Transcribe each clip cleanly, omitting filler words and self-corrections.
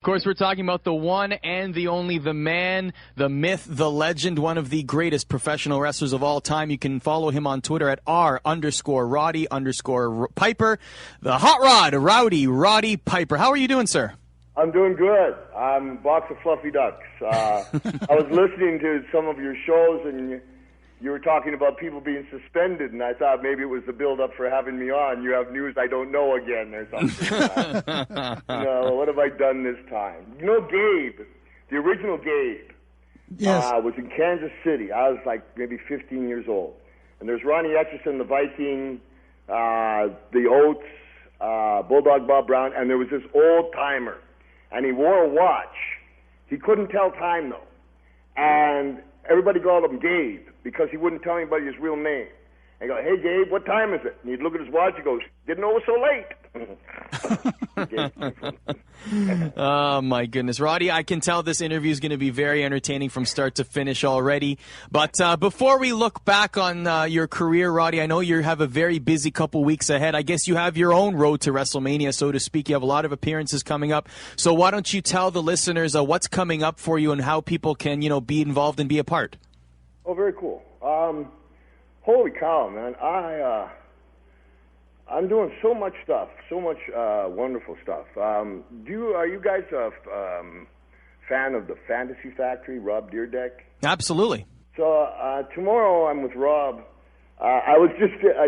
Of course, we're talking about the one and the only, the man, the myth, the legend, one of the greatest professional wrestlers of all time. You can follow him on Twitter at R_Roddy_Piper. The Hot Rod, Roddy Piper. How are you doing, sir? I'm doing good. I'm a box of fluffy ducks. I was listening to some of your shows, and you were talking about people being suspended, and I thought maybe it was the build-up for having me on. You have news I don't know again or something. No, what have I done this time? You know, Gabe, the original Gabe, yes, was in Kansas City. I was like maybe 15 years old. And there's Ronnie Etchison, the Viking, the Oates, Bulldog Bob Brown, and there was this old-timer. And he wore a watch. He couldn't tell time, though. And everybody called him Gabe because he wouldn't tell anybody his real name. And go, hey, Gabe, what time is it? And he'd look at his watch and goes, didn't know it was so late. Oh, my goodness. Roddy, I can tell this interview is going to be very entertaining from start to finish already. But before we look back on your career, Roddy, I know you have a very busy couple weeks ahead. I guess you have your own road to WrestleMania, so to speak. You have a lot of appearances coming up. So why don't you tell the listeners what's coming up for you and how people can, be involved and be a part? Oh, very cool. Holy cow, man. I'm doing so much stuff, so much wonderful stuff. Are you guys a fan of the Fantasy Factory, Rob Deerdeck? Absolutely. So tomorrow I'm with Rob. I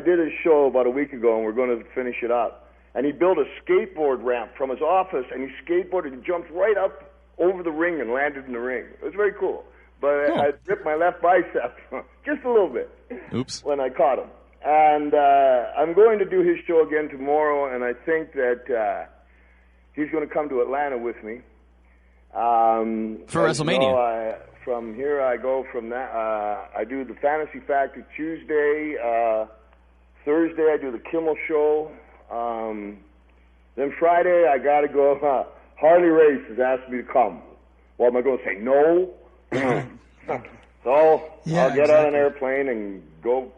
did a show about a week ago, and we're going to finish it up. And he built a skateboard ramp from his office, and he skateboarded and jumped right up over the ring and landed in the ring. It was very cool. But I ripped my left bicep just a little bit. Oops. When I caught him. And I'm going to do his show again tomorrow, and I think that he's going to come to Atlanta with me. For WrestleMania. From here I go from that. I do the Fantasy Factory Tuesday. Thursday I do the Kimmel Show. Then Friday I got to go. Harley Race has asked me to come. Well, am I going to say no? So I'll get on an airplane and go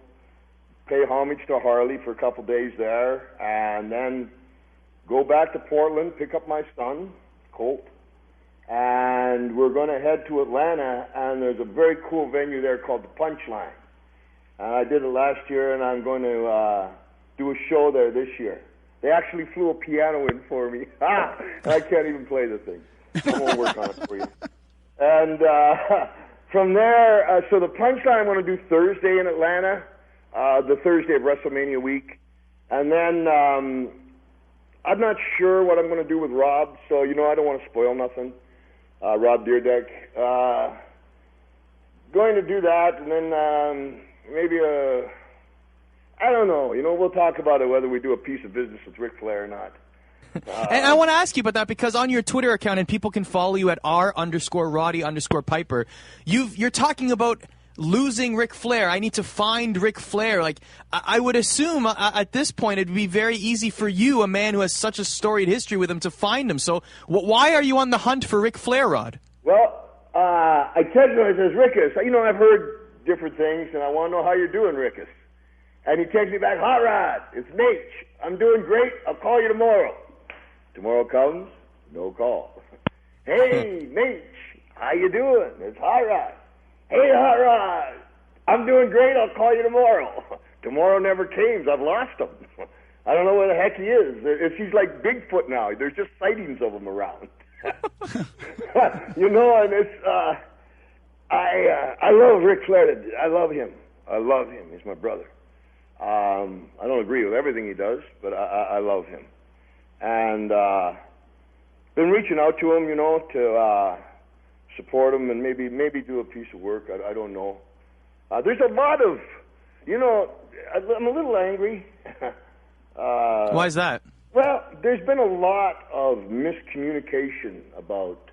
pay homage to Harley for a couple days there, and then go back to Portland, pick up my son, Colt, and we're going to head to Atlanta, and there's a very cool venue there called the Punchline. And I did it last year, and I'm going to do a show there this year. They actually flew a piano in for me. I can't even play the thing. I'm going to work on it for you. And from there, so the Punchline I'm going to do Thursday in Atlanta, the Thursday of WrestleMania week. And then I'm not sure what I'm going to do with Rob, so, I don't want to spoil nothing. Rob Deerdeck. Going to do that, and then maybe I don't know. We'll talk about it, whether we do a piece of business with Ric Flair or not. And I want to ask you about that because on your Twitter account, and people can follow you at R_Roddy_Piper, you're talking about losing Ric Flair. I need to find Ric Flair. Like, I would assume at this point it'd be very easy for you, a man who has such a storied history with him, to find him. So why are you on the hunt for Ric Flair, Rod? Well, I text him, I says, Rickus, I've heard different things, and I want to know how you're doing, Rickus. And he texts me back, Hot Rod, it's Nate. I'm doing great. I'll call you tomorrow. Tomorrow comes, no call. Hey, Nate, how you doing? It's Hot Rod. Hey, Hot Rod, I'm doing great. I'll call you tomorrow. Tomorrow never came. I've lost him. I don't know where the heck he is. He's like Bigfoot now. There's just sightings of him around. And it's, I love Ric Flair. I love him. He's my brother. I don't agree with everything he does, but I love him. And been reaching out to him, to support him and maybe do a piece of work. I don't know. There's a lot of, I'm a little angry. Why is that? Well, there's been a lot of miscommunication about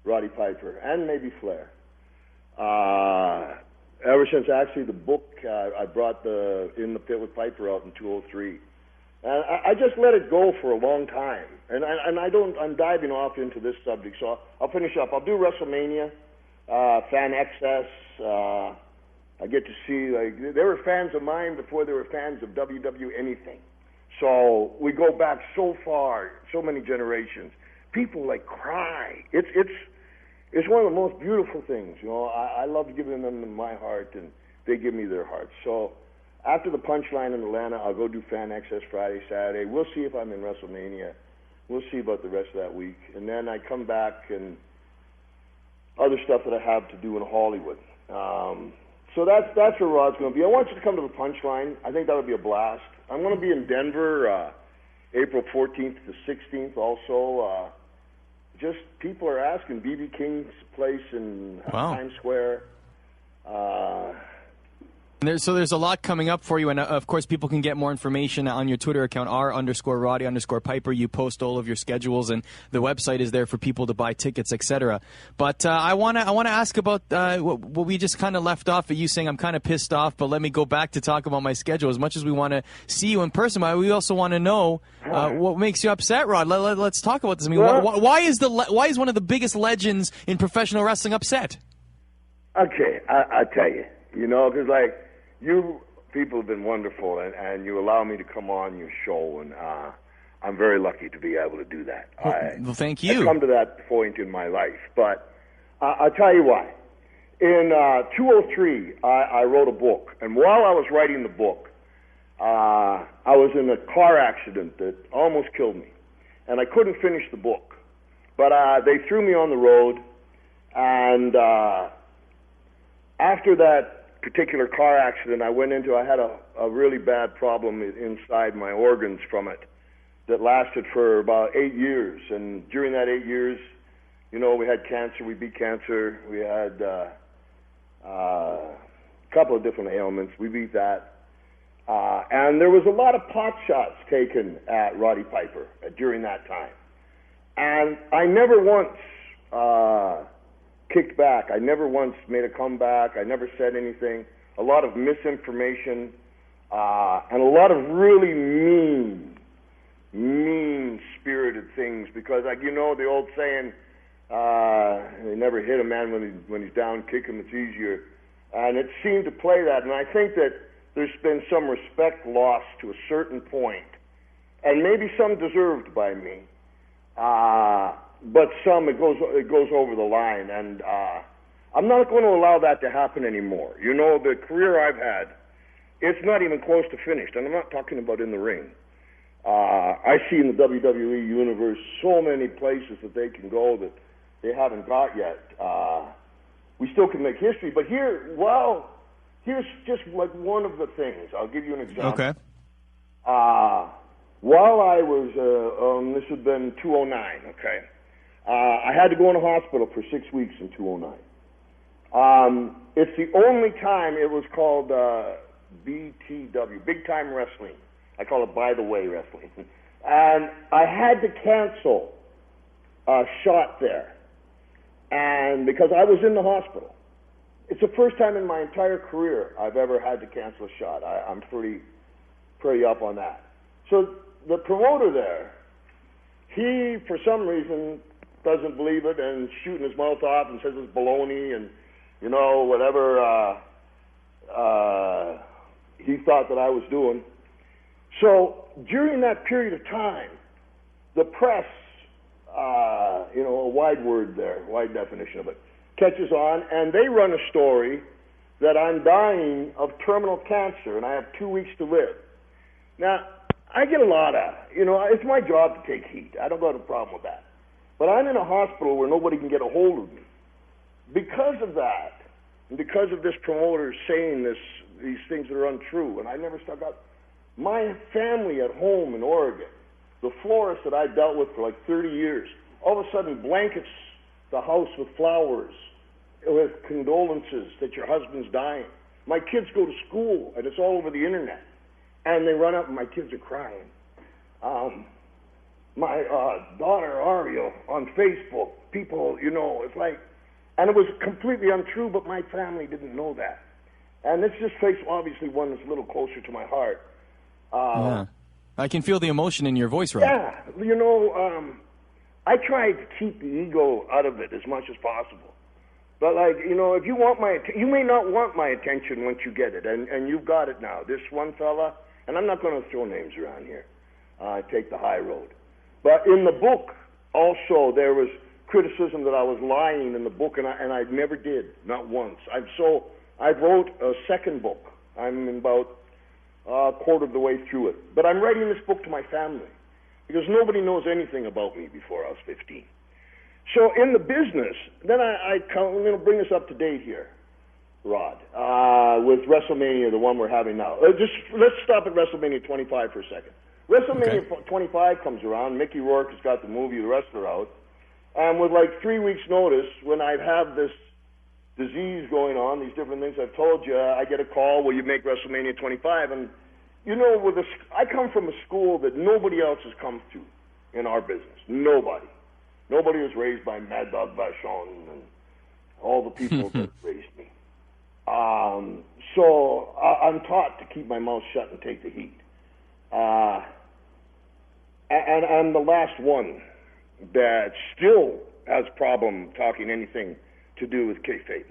Roddy Piper and maybe Flair. Ever since actually the book I brought In the Pit with Piper out in 2003. And I just let it go for a long time. And I'm diving off into this subject, so I'll finish up. I'll do WrestleMania, Fan Excess. I get to see, they were fans of mine before they were fans of WW anything. So we go back so far, so many generations. people like cry. It's one of the most beautiful things. You know, I love giving them my heart, and they give me their heart. So after the Punchline in Atlanta, I'll go do Fan Access Friday, Saturday. We'll see if I'm in WrestleMania. We'll see about the rest of that week. And then I come back and other stuff that I have to do in Hollywood. So that's where Rod's going to be. I want you to come to the Punchline. I think that would be a blast. I'm going to be in Denver April 14th to 16th also. Just people are asking. B.B. King's place in Times Square. There's a lot coming up for you, and of course people can get more information on your Twitter account, r_Roddy_Piper. You post all of your schedules, and the website is there for people to buy tickets, etc. But I want to ask about what we just kind of left off at you saying I'm kind of pissed off, but let me go back to talk about my schedule. As much as we want to see you in person, we also want to know what makes you upset, Rod. Let's talk about this. I mean, why is one of the biggest legends in professional wrestling upset? Okay, I tell you, because you people have been wonderful, and you allow me to come on your show, and I'm very lucky to be able to do that. Well, thank you. I've come to that point in my life, but I'll tell you why. In 2003, I wrote a book, and while I was writing the book, I was in a car accident that almost killed me, and I couldn't finish the book. But they threw me on the road, and after that particular car accident I had a really bad problem inside my organs from it that lasted for about 8 years. And during that 8 years, we had cancer, we beat cancer, we had a couple of different ailments, we beat that. And there was a lot of pot shots taken at Roddy Piper during that time. And I never once kicked back. I never once made a comeback. I never said anything. A lot of misinformation and a lot of really mean-spirited things because, the old saying, they never hit a man when he's down, kick him, it's easier. And it seemed to play that. And I think that there's been some respect lost to a certain point, and maybe some deserved by me. But some, it goes over the line, and I'm not going to allow that to happen anymore. The career I've had, it's not even close to finished, and I'm not talking about in the ring. I see in the WWE universe so many places that they can go that they haven't got yet. We still can make history, but here's just like one of the things. I'll give you an example. Okay. While I was, this had been 2009, okay? I had to go in a hospital for 6 weeks in 2009. It's the only time it was called BTW, Big Time Wrestling. I call it By the Way Wrestling. And I had to cancel a shot there. And because I was in the hospital. It's the first time in my entire career I've ever had to cancel a shot. I'm pretty up on that. So the promoter there, he, for some reason, doesn't believe it and shooting his mouth off and says it's baloney and, whatever he thought that I was doing. So during that period of time, the press, a wide word there, wide definition of it, catches on, and they run a story that I'm dying of terminal cancer and I have 2 weeks to live. Now, I get a lot of, it's my job to take heat. I don't got a problem with that. But I'm in a hospital where nobody can get a hold of me. Because of that, and because of this promoter saying these things that are untrue, and I never stuck up, my family at home in Oregon, the florist that I dealt with for like 30 years, all of a sudden blankets the house with flowers, with condolences that your husband's dying. My kids go to school, and it's all over the internet. And they run up, and my kids are crying. My daughter, Ariel, on Facebook, people, it's like, and it was completely untrue, but my family didn't know that. And this just takes, obviously, one that's a little closer to my heart. Yeah. I can feel the emotion in your voice, Rod. Yeah, I try to keep the ego out of it as much as possible. But, if you want you may not want my attention once you get it, and you've got it now. This one fella, and I'm not going to throw names around here. I take the high road. But in the book, Also, there was criticism that I was lying in the book, and I never did, not once. I wrote a second book. I'm about a quarter of the way through it. But I'm writing this book to my family because nobody knows anything about me before I was 15. So in the business, then I'm going to bring us up to date here, Rod, with WrestleMania, the one we're having now. Let's stop at WrestleMania 25 for a second. WrestleMania 25 comes around. Mickey Rourke has got the movie The Wrestler out. And with like 3 weeks' notice, when I have this disease going on, these different things I've told you, I get a call, will you make WrestleMania 25? And, you know, I come from a school that nobody else has come to in our business. Nobody. Nobody was raised by Mad Dog Vachon and all the people that raised me. So I'm taught to keep my mouth shut and take the heat. And I'm the last one that still has problem talking anything to do with kayfabe.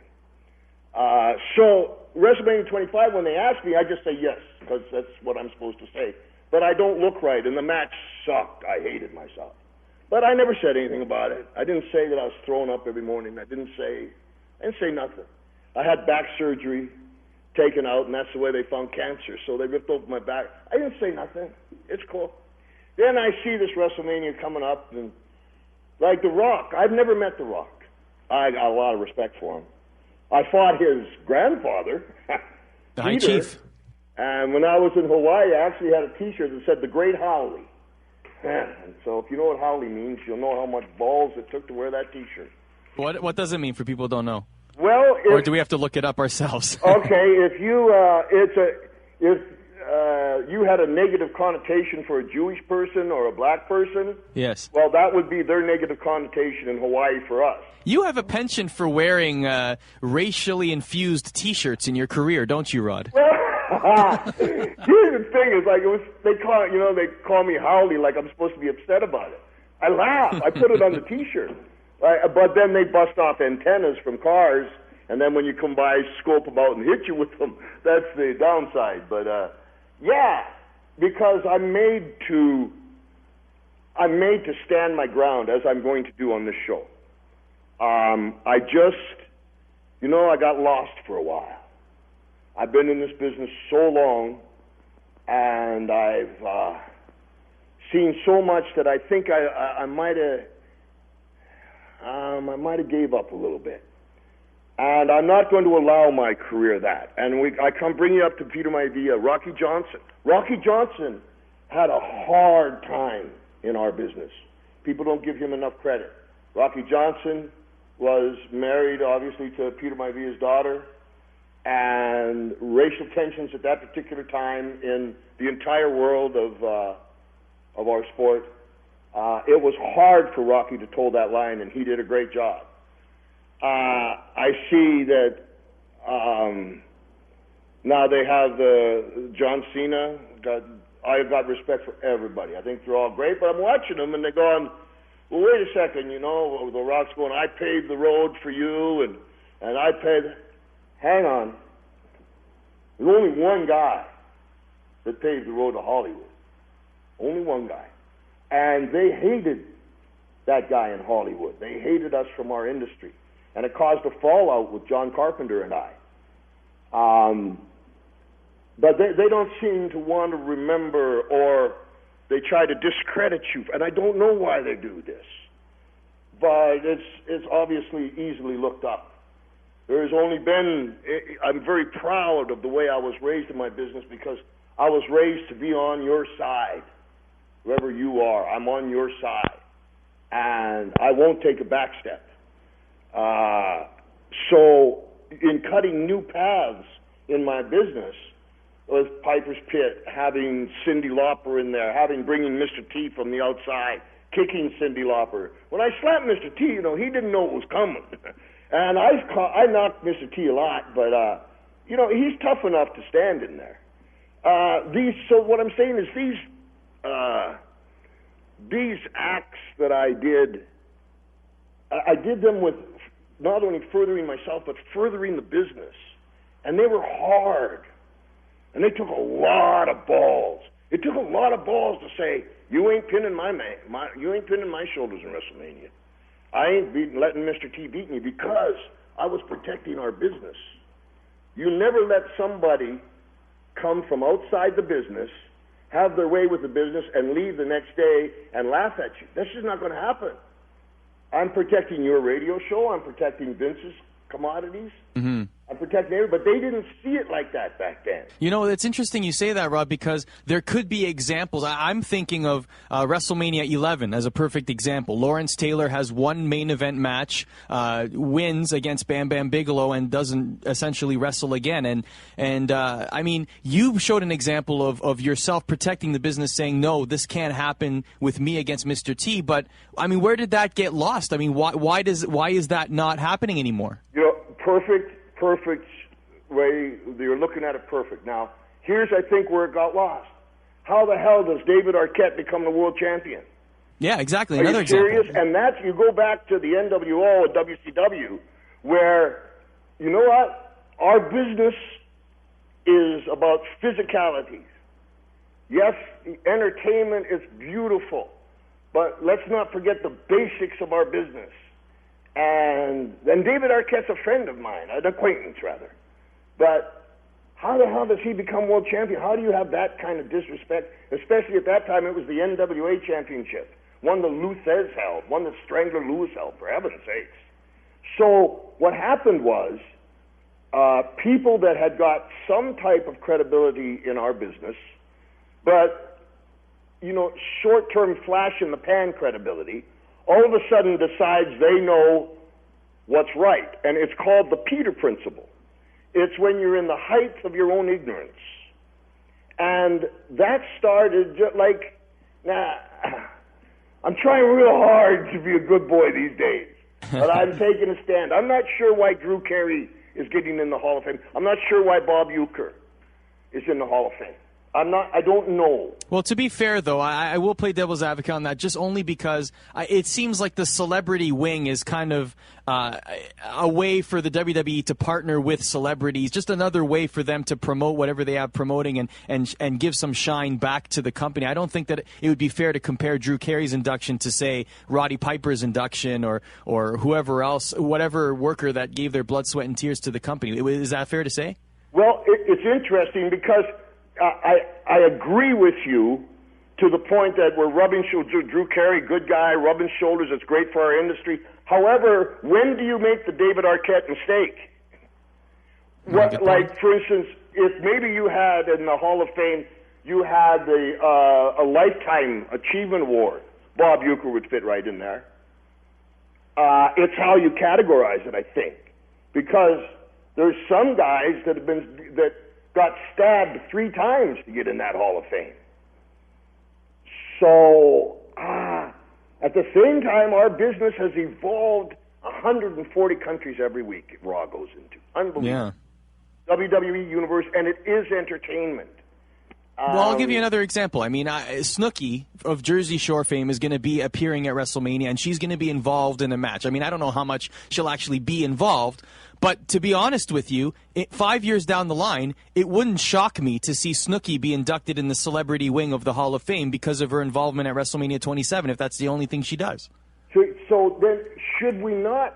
So WrestleMania 25, when they ask me, I just say yes, because that's what I'm supposed to say. But I don't look right, and the match sucked. I hated myself. But I never said anything about it. I didn't say that I was throwing up every morning. I didn't say nothing. I had back surgery taken out, and that's the way they found cancer. So they ripped open my back. I didn't say nothing. It's cool. Then I see this WrestleMania coming up, and like The Rock, I've never met The Rock. I got a lot of respect for him. I fought his grandfather, the High Chief. And when I was in Hawaii, I actually had a T-shirt that said "The Great Howley." And so if you know what Howley means, you'll know how much balls it took to wear that T-shirt. What does it mean for people who don't know? Well, or do we have to look it up ourselves? Okay, if you had a negative connotation for a Jewish person or a black person, yes. Well, that would be their negative connotation in Hawaii for us. You have a penchant for wearing racially infused T-shirts in your career, don't you, Rod? Here's the thing: is like they call me Howley, like I'm supposed to be upset about it. I laugh. I put it on the T-shirt, but then they bust off antennas from cars, and then when you come by, scope them out and hit you with them. That's the downside. But yeah, because I'm made to stand my ground, as I'm going to do on this show. I got lost for a while. I've been in this business so long, and I've seen so much that I think I might have gave up a little bit. And I'm not going to allow my career that. And I come bring you up to Peter Maivia, Rocky Johnson. Rocky Johnson had a hard time in our business. People don't give him enough credit. Rocky Johnson was married, obviously, to Peter Maivia's daughter, and racial tensions at that particular time in the entire world of our sport. It was hard for Rocky to toe that line, and he did a great job. I see that now they have John Cena. I've got respect for everybody. I think they're all great, but I'm watching them, and they're going, well, wait a second, The Rock's going, I paved the road for you, and I paid. Hang on. There's only one guy that paved the road to Hollywood. Only one guy. And they hated that guy in Hollywood. They hated us from our industry. And it caused a fallout with John Carpenter and I. But they don't seem to want to remember, or they try to discredit you. And I don't know why they do this. But it's obviously easily looked up. There's only been, I'm very proud of the way I was raised in my business, because I was raised to be on your side. Whoever you are, I'm on your side. And I won't take a back step. So in cutting new paths in my business, with Piper's Pit, having Cyndi Lauper in there, bringing Mr. T from the outside, kicking Cyndi Lauper. When I slapped Mr. T, he didn't know it was coming. And I knocked Mr. T a lot, but, he's tough enough to stand in there. So what I'm saying is these acts that I did them with not only furthering myself, but furthering the business. And they were hard. And they took a lot of balls. It took a lot of balls to say, you ain't pinning you ain't pinning my shoulders in WrestleMania. I ain't letting Mr. T beat me because I was protecting our business. You never let somebody come from outside the business, have their way with the business, and leave the next day and laugh at you. That's just not going to happen. I'm protecting your radio show. I'm protecting Vince's commodities. Mm-hmm. I'm protecting everybody, but they didn't see it like that back then. You know, it's interesting you say that, Rob, because there could be examples. I'm thinking of WrestleMania 11 as a perfect example. Lawrence Taylor has one main event match, wins against Bam Bam Bigelow, and doesn't essentially wrestle again. And I mean, you showed an example of yourself protecting the business, saying, no, this can't happen with me against Mr. T. But, I mean, where did that get lost? I mean, why is that not happening anymore? You know, perfect way, you're looking at it perfect. Now, here's, I think, where it got lost. How the hell does David Arquette become the world champion? Yeah, exactly. Are Another you serious? example. And that's, you go back to the NWO and WCW, where, you know what? Our business is about physicality. Yes, entertainment is beautiful, but let's not forget the basics of our business. And David Arquette's a friend of mine, an acquaintance rather. But how the hell does he become world champion? How do you have that kind of disrespect? Especially at that time, it was the NWA championship, one that Luthez held, one that Strangler Lewis held, for heaven's sakes. So what happened was people that had got some type of credibility in our business, but, you know, short-term flash-in-the-pan credibility, all of a sudden decides they know what's right. And it's called the Peter principle. It's when you're in the height of your own ignorance. And that started just like, I'm trying real hard to be a good boy these days. But I'm taking a stand. I'm not sure why Drew Carey is getting in the Hall of Fame. I'm not sure why Bob Uecker is in the Hall of Fame. I don't know. Well, to be fair, though, I will play devil's advocate on that, just only because it seems like the celebrity wing is kind of a way for the WWE to partner with celebrities, just another way for them to promote whatever they have promoting and give some shine back to the company. I don't think that it would be fair to compare Drew Carey's induction to, say, Roddy Piper's induction or whoever else, whatever worker that gave their blood, sweat, and tears to the company. Is that fair to say? Well, it's interesting because I agree with you to the point that we're rubbing shoulders. Drew Carey, good guy, rubbing shoulders. It's great for our industry. However, when do you make the David Arquette mistake? For instance, if maybe you had in the Hall of Fame, you had a Lifetime Achievement Award. Bob Uecker would fit right in there. It's how you categorize it, I think, because there's some guys that got stabbed 3 times to get in that Hall of Fame. So, at the same time, our business has evolved 140 countries every week Raw goes into. Unbelievable. Yeah. WWE Universe, and it is entertainment. Well, I'll give you another example. I mean, Snooki of Jersey Shore fame is going to be appearing at WrestleMania, and she's going to be involved in a match. I mean, I don't know how much she'll actually be involved, but to be honest with you, 5 years down the line, it wouldn't shock me to see Snooki be inducted in the celebrity wing of the Hall of Fame because of her involvement at WrestleMania 27, if that's the only thing she does. So then, should we not?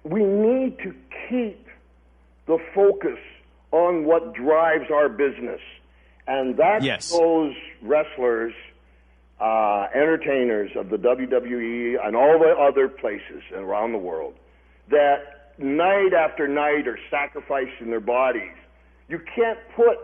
We need to keep the focus on what drives our business. And that's those wrestlers, entertainers of the WWE and all the other places around the world that night after night are sacrificing their bodies. You can't put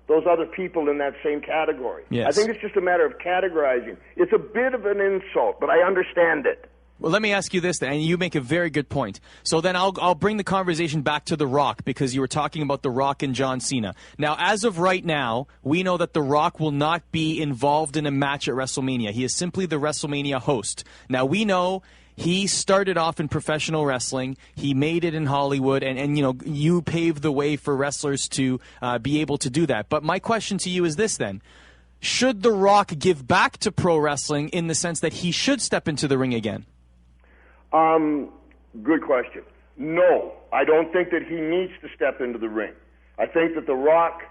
those other people in that same category. Yes. I think it's just a matter of categorizing. It's a bit of an insult, but I understand it. Well, let me ask you this then, and you make a very good point. So then I'll bring the conversation back to The Rock, because you were talking about The Rock and John Cena. Now, as of right now, we know that The Rock will not be involved in a match at WrestleMania. He is simply the WrestleMania host. Now, we know he started off in professional wrestling. He made it in Hollywood, and you know, you paved the way for wrestlers to be able to do that. But my question to you is this then. Should The Rock give back to pro wrestling in the sense that he should step into the ring again? Good question. No, I don't think that he needs to step into the ring. I think that The Rock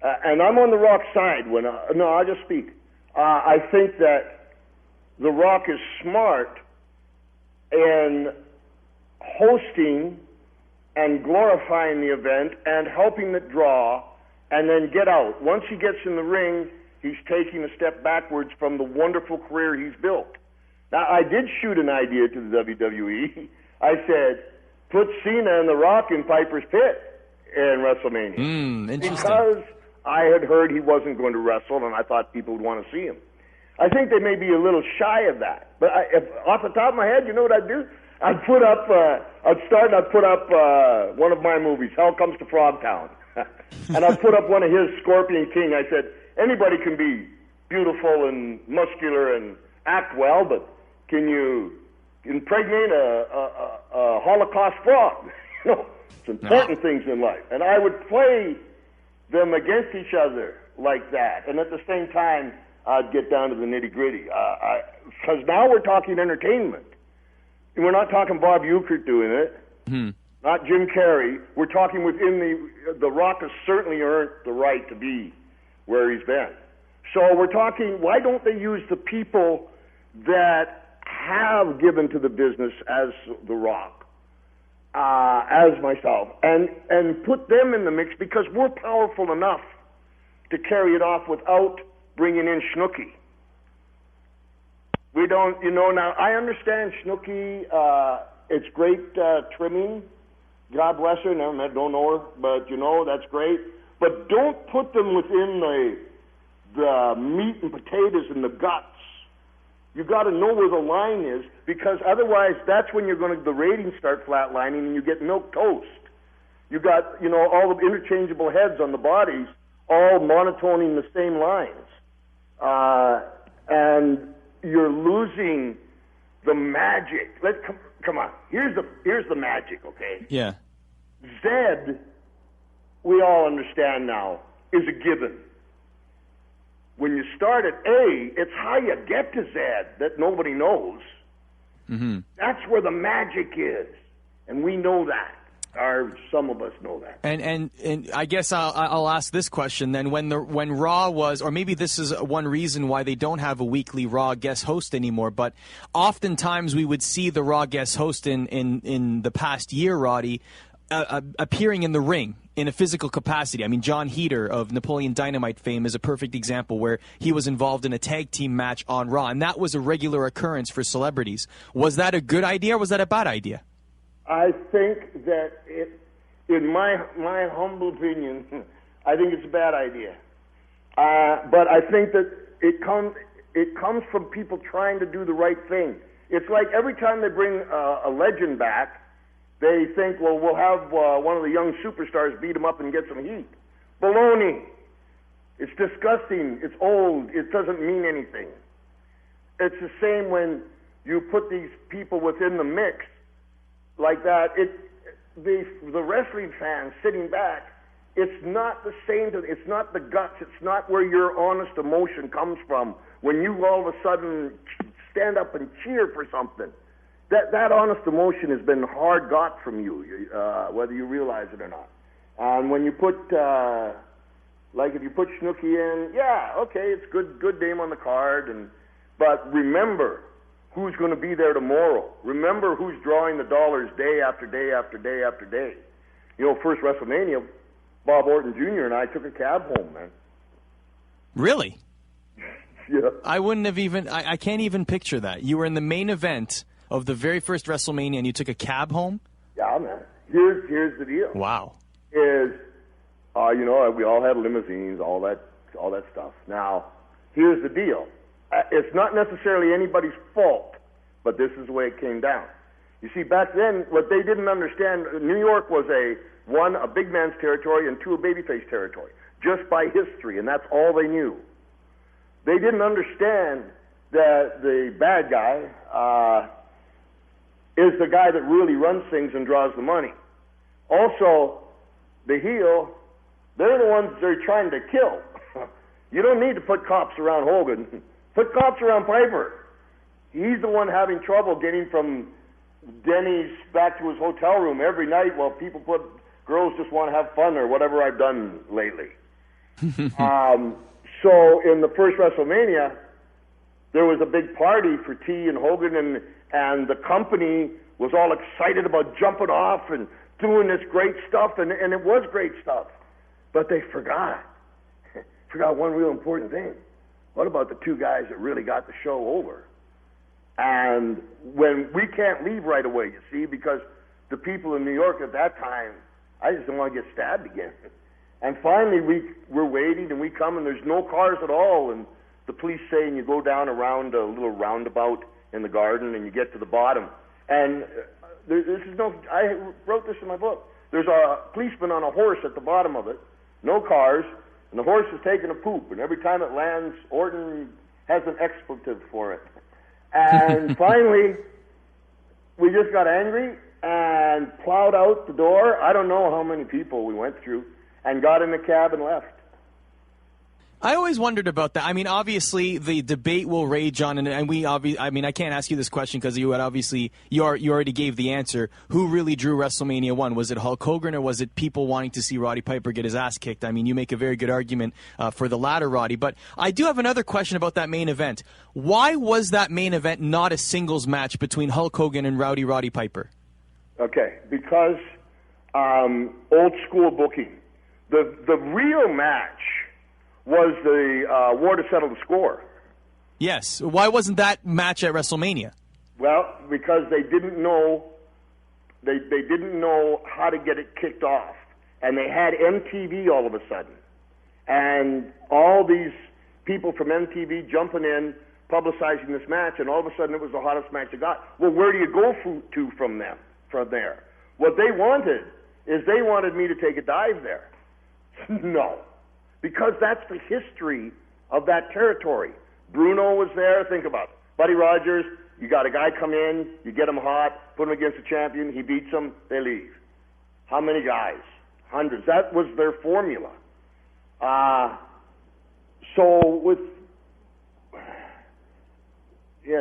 and I'm on The Rock's side when no, I'll just speak. I think that The Rock is smart in hosting and glorifying the event and helping it draw and then get out. Once he gets in the ring, he's taking a step backwards from the wonderful career he's built. Now, I did shoot an idea to the WWE. I said, put Cena and The Rock in Piper's Pit in WrestleMania. Interesting. Because I had heard he wasn't going to wrestle, and I thought people would want to see him. I think they may be a little shy of that. But if, off the top of my head, you know what I'd do? I'd put up one of my movies, Hell Comes to Frogtown. And I'd put up one of his, Scorpion King. I said, anybody can be beautiful and muscular and act well, but can you impregnate a Holocaust frog? You know, it's important things in life. And I would play them against each other like that. And at the same time, I'd get down to the nitty-gritty. Because now we're talking entertainment. We're not talking Bob Ueckert doing it, not Jim Carrey. We're talking within the Rock has certainly earned the right to be where he's been. So we're talking, why don't they use the people that have given to the business as The Rock, as myself, and put them in the mix, because we're powerful enough to carry it off without bringing in Snooki. We don't, now I understand Snooki, it's great trimming. God bless her, never don't know her, but that's great. But don't put them within the meat and potatoes and the guts. You got to know where the line is, because otherwise that's when the ratings start flatlining and you get milk toast. You got, all the interchangeable heads on the bodies all monotoning the same lines. And you're losing the magic. Come on. Here's the magic, okay? Yeah. Zed, we all understand now, is a given. When you start at A, it's how you get to Zed that nobody knows. Mm-hmm. That's where the magic is, and we know that. Or some of us know that. And I guess I'll ask this question then: when Raw was, or maybe this is one reason why they don't have a weekly Raw guest host anymore. But oftentimes we would see the Raw guest host in the past year, Roddy, appearing in the ring in a physical capacity. I mean, John Heater of Napoleon Dynamite fame is a perfect example where he was involved in a tag team match on Raw, and that was a regular occurrence for celebrities. Was that a good idea, or was that a bad idea? I think that in my humble opinion, I think it's a bad idea. But I think that it comes from people trying to do the right thing. It's like every time they bring a legend back, they think, well, we'll have one of the young superstars beat him up and get some heat. Baloney. It's disgusting. It's old. It doesn't mean anything. It's the same when you put these people within the mix like that. The wrestling fans sitting back, it's not the same. It's not the guts. It's not where your honest emotion comes from when you all of a sudden stand up and cheer for something. That honest emotion has been hard got from you, whether you realize it or not. And when you put, if you put Snooki in, yeah, okay, it's good name on the card, but remember who's going to be there tomorrow. Remember who's drawing the dollars day after day after day after day. First WrestleMania, Bob Orton Jr. and I took a cab home, man. Really? Yeah. I wouldn't have even, I can't even picture that. You were in the main event of the very first WrestleMania and you took a cab home? Yeah, man. Here's the deal. Wow. We all had limousines, all that stuff. Now, here's the deal. It's not necessarily anybody's fault, but this is the way it came down. You see, back then, what they didn't understand, New York was one, a big man's territory, and two, a babyface territory, just by history, and that's all they knew. They didn't understand that the bad guy is the guy that really runs things and draws the money. Also, the heel, they're the ones they're trying to kill. You don't need to put cops around Hogan. Put cops around Piper. He's the one having trouble getting from Denny's back to his hotel room every night while girls just want to have fun or whatever I've done lately. So in the first WrestleMania, there was a big party for T and Hogan, and the company was all excited about jumping off and doing this great stuff, and it was great stuff. But they forgot one real important thing. What about the two guys that really got the show over? And when we can't leave right away, you see, because the people in New York at that time, I just don't want to get stabbed again. And finally, we're waiting, and we come, and there's no cars at all, and the police say, and you go down around a little roundabout in the garden, and you get to the bottom. And I wrote this in my book. There's a policeman on a horse at the bottom of it, no cars, and the horse is taking a poop, and every time it lands, Orton has an expletive for it. And finally, we just got angry and plowed out the door. I don't know how many people we went through, and got in the cab and left. I always wondered about that. I mean, obviously, the debate will rage on, and I mean, I can't ask you this question because you already gave the answer. Who really drew WrestleMania 1? Was it Hulk Hogan, or was it people wanting to see Roddy Piper get his ass kicked? I mean, you make a very good argument for the latter, Roddy. But I do have another question about that main event. Why was that main event not a singles match between Hulk Hogan and Roddy Piper? Okay, because old school booking. The real match was the war to settle the score. Yes. Why wasn't that match at WrestleMania? Well, because they didn't know they didn't know how to get it kicked off, and they had MTV all of a sudden, and all these people from MTV jumping in, publicizing this match, and all of a sudden it was the hottest match they got. Well, where do you go to from there? What they wanted is they wanted me to take a dive there. No, because that's the history of that territory. Bruno was there. Think about it. Buddy Rogers, you got a guy come in, you get him hot, put him against a champion, he beats him, they leave. How many guys? Hundreds. That was their formula.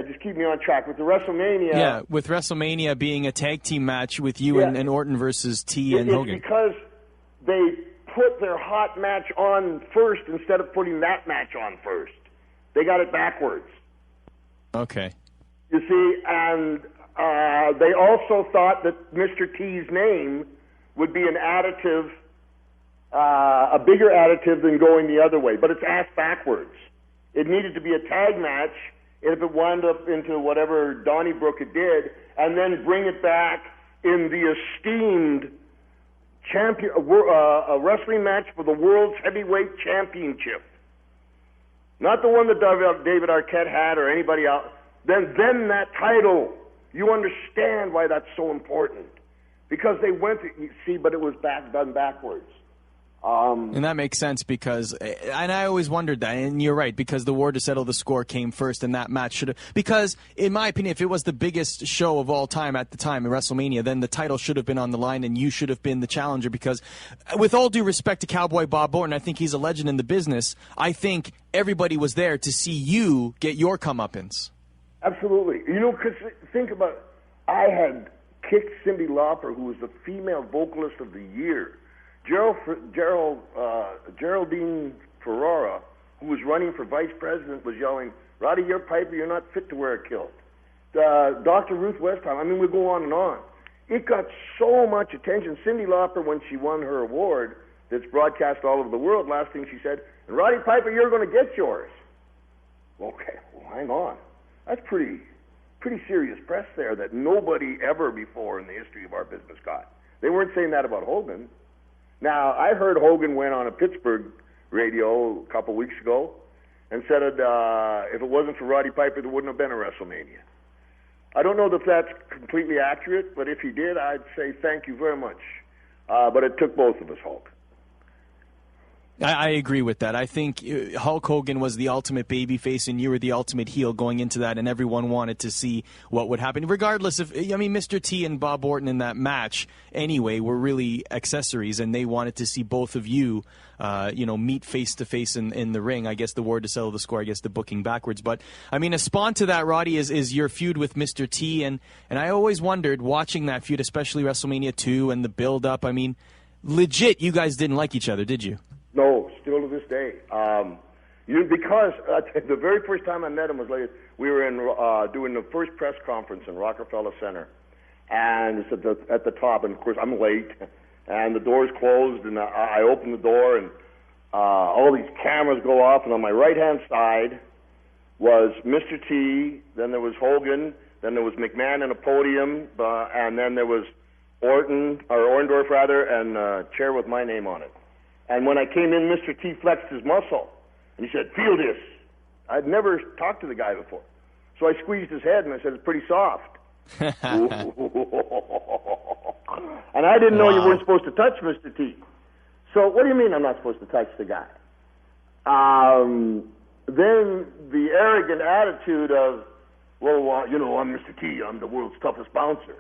Just keep me on track. With the WrestleMania... Yeah, with WrestleMania being a tag team match with you and Orton versus T and Hogan. It's because they put their hot match on first instead of putting that match on first. They got it backwards. Okay. You see, and they also thought that Mr. T's name would be an additive, a bigger additive than going the other way, but it's ass backwards. It needed to be a tag match if it wound up into whatever Donnybrook it did, and then bring it back in the esteemed champion, a wrestling match for the World's Heavyweight Championship. Not the one that David Arquette had or anybody else. Then that title, you understand why that's so important. Because they went, but it was done backwards. And that makes sense because, and I always wondered that, and you're right, because the war to settle the score came first, and that match should have, because in my opinion, if it was the biggest show of all time at the time in WrestleMania, then the title should have been on the line, and you should have been the challenger, because with all due respect to Cowboy Bob Orton, I think he's a legend in the business. I think everybody was there to see you get your comeuppance. Absolutely. You know, because think about it. I had kicked Cyndi Lauper, who was the female vocalist of the year. Geraldine Ferrara, who was running for vice president, was yelling, "Roddy, you're Piper, you're not fit to wear a kilt." Dr. Ruth Westheimer, I mean, we go on and on. It got so much attention. Cyndi Lauper, when she won her award that's broadcast all over the world, last thing she said, "And Roddy Piper, you're going to get yours." Okay, well, hang on. That's pretty serious press there that nobody ever before in the history of our business got. They weren't saying that about Hogan. Now, I heard Hogan went on a Pittsburgh radio a couple weeks ago and said if it wasn't for Roddy Piper, there wouldn't have been a WrestleMania. I don't know if that's completely accurate, but if he did, I'd say thank you very much. But it took both of us, Hulk. I agree with that. I think Hulk Hogan was the ultimate babyface, and you were the ultimate heel going into that, and everyone wanted to see what would happen. Regardless of, I mean, Mr. T and Bob Orton in that match, anyway, were really accessories, and they wanted to see both of you, meet face-to-face in the ring. I guess the word to settle the score, I guess the booking backwards. But, I mean, a spawn to that, Roddy, is your feud with Mr. T, and I always wondered, watching that feud, especially WrestleMania II and the build-up, I mean, legit, you guys didn't like each other, did you? No, still to this this day. Because the very first time I met him was like we were in doing the first press conference in Rockefeller Center, and it's at the top, and of course I'm late, and the door's closed, and I open the door, and all these cameras go off, and on my right-hand side was Mr. T, then there was Hogan, then there was McMahon in a podium, and then there was Orndorff rather, and a chair with my name on it. And when I came in, Mr. T flexed his muscle, and he said, "Feel this." I'd never talked to the guy before. So I squeezed his head, and I said, "It's pretty soft." And I didn't know you weren't supposed to touch Mr. T. So what do you mean I'm not supposed to touch the guy? Then the arrogant attitude of, well, you know, I'm Mr. T. I'm the world's toughest bouncer.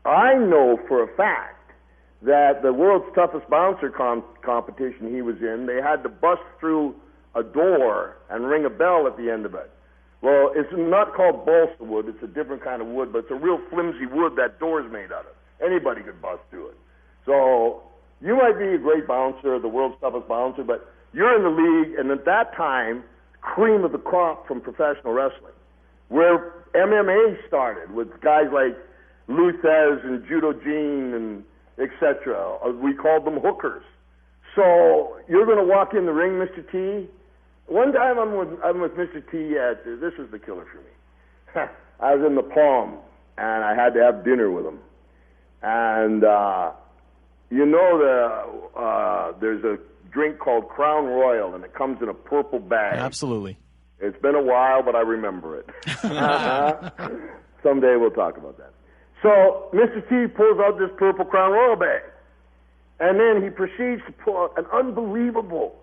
I know for a fact that the world's toughest bouncer competition he was in, they had to bust through a door and ring a bell at the end of it. Well, it's not called balsa wood. It's a different kind of wood, but it's a real flimsy wood that door's made out of. Anybody could bust through it. So you might be a great bouncer, the world's toughest bouncer, but you're in the league, and at that time, cream of the crop from professional wrestling, where MMA started with guys like Luthez and Judo Gene and etc. We called them hookers. So you're going to walk in the ring, Mr. T. One time I'm with Mr. T at, this is the killer for me. I was in the Palm, and I had to have dinner with him. And you know there's a drink called Crown Royal, and it comes in a purple bag. Absolutely. It's been a while, but I remember it. Someday we'll talk about that. So Mr. T pulls out this purple Crown Royal bag, and then he proceeds to pull out an unbelievable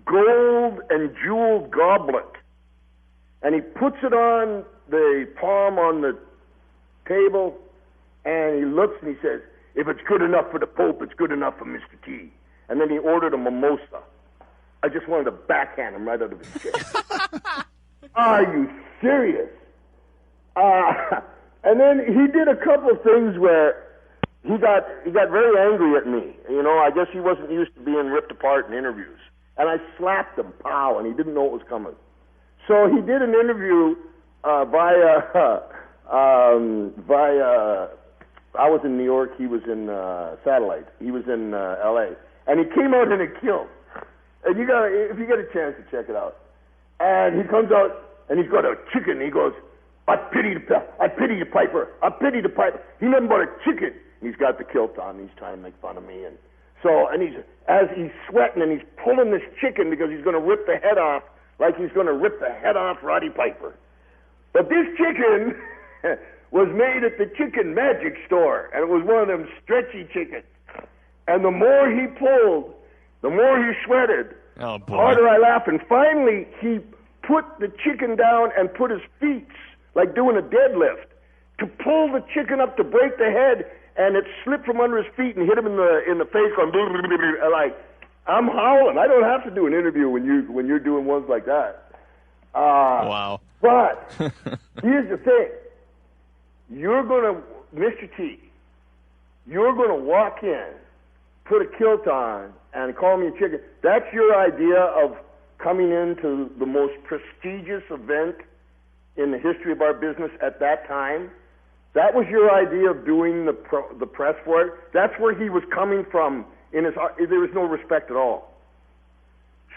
gold and jeweled goblet, and he puts it on the palm on the table, and he looks and he says, "If it's good enough for the Pope, it's good enough for Mr. T." And then he ordered a mimosa. I just wanted to backhand him right out of his chair. Are you serious? And then he did a couple of things where he got very angry at me. You know, I guess he wasn't used to being ripped apart in interviews. And I slapped him, pow, and he didn't know it was coming. So he did an interview via I was in New York, he was in Satellite. He was in L.A. And he came out in a kilt. And if you get a chance to check it out. And he comes out, and he's got a chicken. He goes, I pity the Piper. I pity the Piper. He nothing but a chicken. And he's got the kilt on. He's trying to make fun of me. And as he's sweating, and he's pulling this chicken because he's going to rip the head off, like he's going to rip the head off Roddy Piper. But this chicken was made at the Chicken Magic store, and it was one of them stretchy chickens. And the more he pulled, the more he sweated. Oh, boy. The harder I laughed. And finally, he put the chicken down and put his feet, like doing a deadlift, to pull the chicken up to break the head, and it slipped from under his feet and hit him in the face, going blah, blah, blah, blah. Like, I'm howling. I don't have to do an interview when you're doing ones like that. Wow. But here's the thing. You're going to, Mr. T, you're going to walk in, put a kilt on, and call me a chicken. That's your idea of coming into the most prestigious event in the history of our business at that time? That was your idea of doing the press for it? That's where he was coming from. There was no respect at all.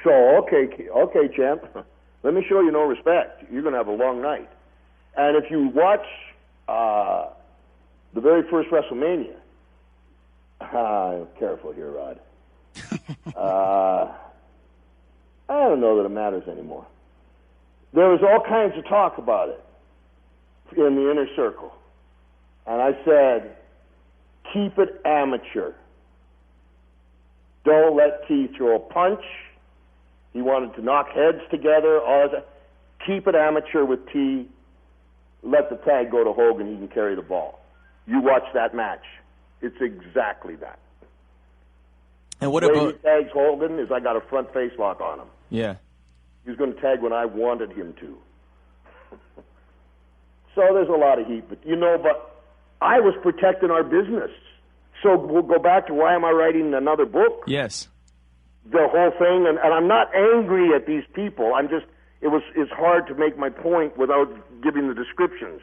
So, okay, champ, let me show you no respect. You're going to have a long night. And if you watch the very first WrestleMania, careful here, Rod. I don't know that it matters anymore. There was all kinds of talk about it in the inner circle. And I said, keep it amateur. Don't let T throw a punch. He wanted to knock heads together. All that. Keep it amateur with T. Let the tag go to Hogan. He can carry the ball. You watch that match. It's exactly that. And what the way about... he tags Hogan is I got a front face lock on him. Yeah. He was going to tag when I wanted him to. So there's a lot of heat. But I was protecting our business. So we'll go back to why am I writing another book? Yes. the whole thing, and I'm not angry at these people. It's hard to make my point without giving the descriptions,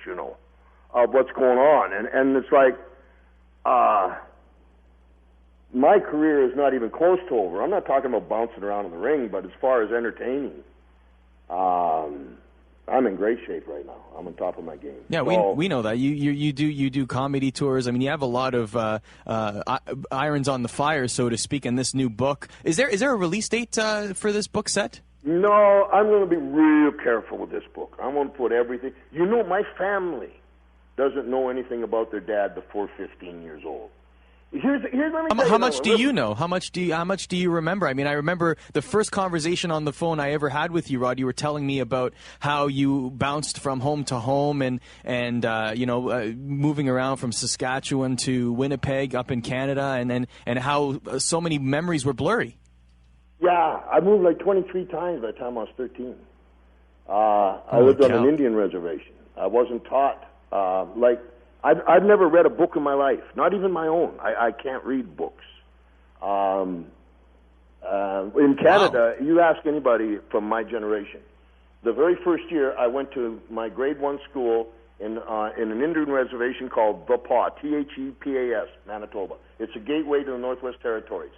of what's going on. And it's like, my career is not even close to over. I'm not talking about bouncing around in the ring, but as far as entertaining, I'm in great shape right now. I'm on top of my game. Yeah, we know that. You do comedy tours. I mean, you have a lot of irons on the fire, so to speak, in this new book. Is there a release date for this book set? No, I'm going to be real careful with this book. I'm going to put everything. My family doesn't know anything about their dad before 15 years old. Here's let me tell you how much do you know? How much do you remember? I mean, I remember the first conversation on the phone I ever had with you, Rod. You were telling me about how you bounced from home to home and moving around from Saskatchewan to Winnipeg up in Canada, and how so many memories were blurry. Yeah, I moved like 23 times by the time I was 13. I lived on an Indian reservation. I wasn't taught I've never read a book in my life, not even my own. I can't read books. In Canada, You ask anybody from my generation. The very first year, I went to my grade 1 school in an Indian reservation called The Pas, Thepas, Manitoba. It's a gateway to the Northwest Territories.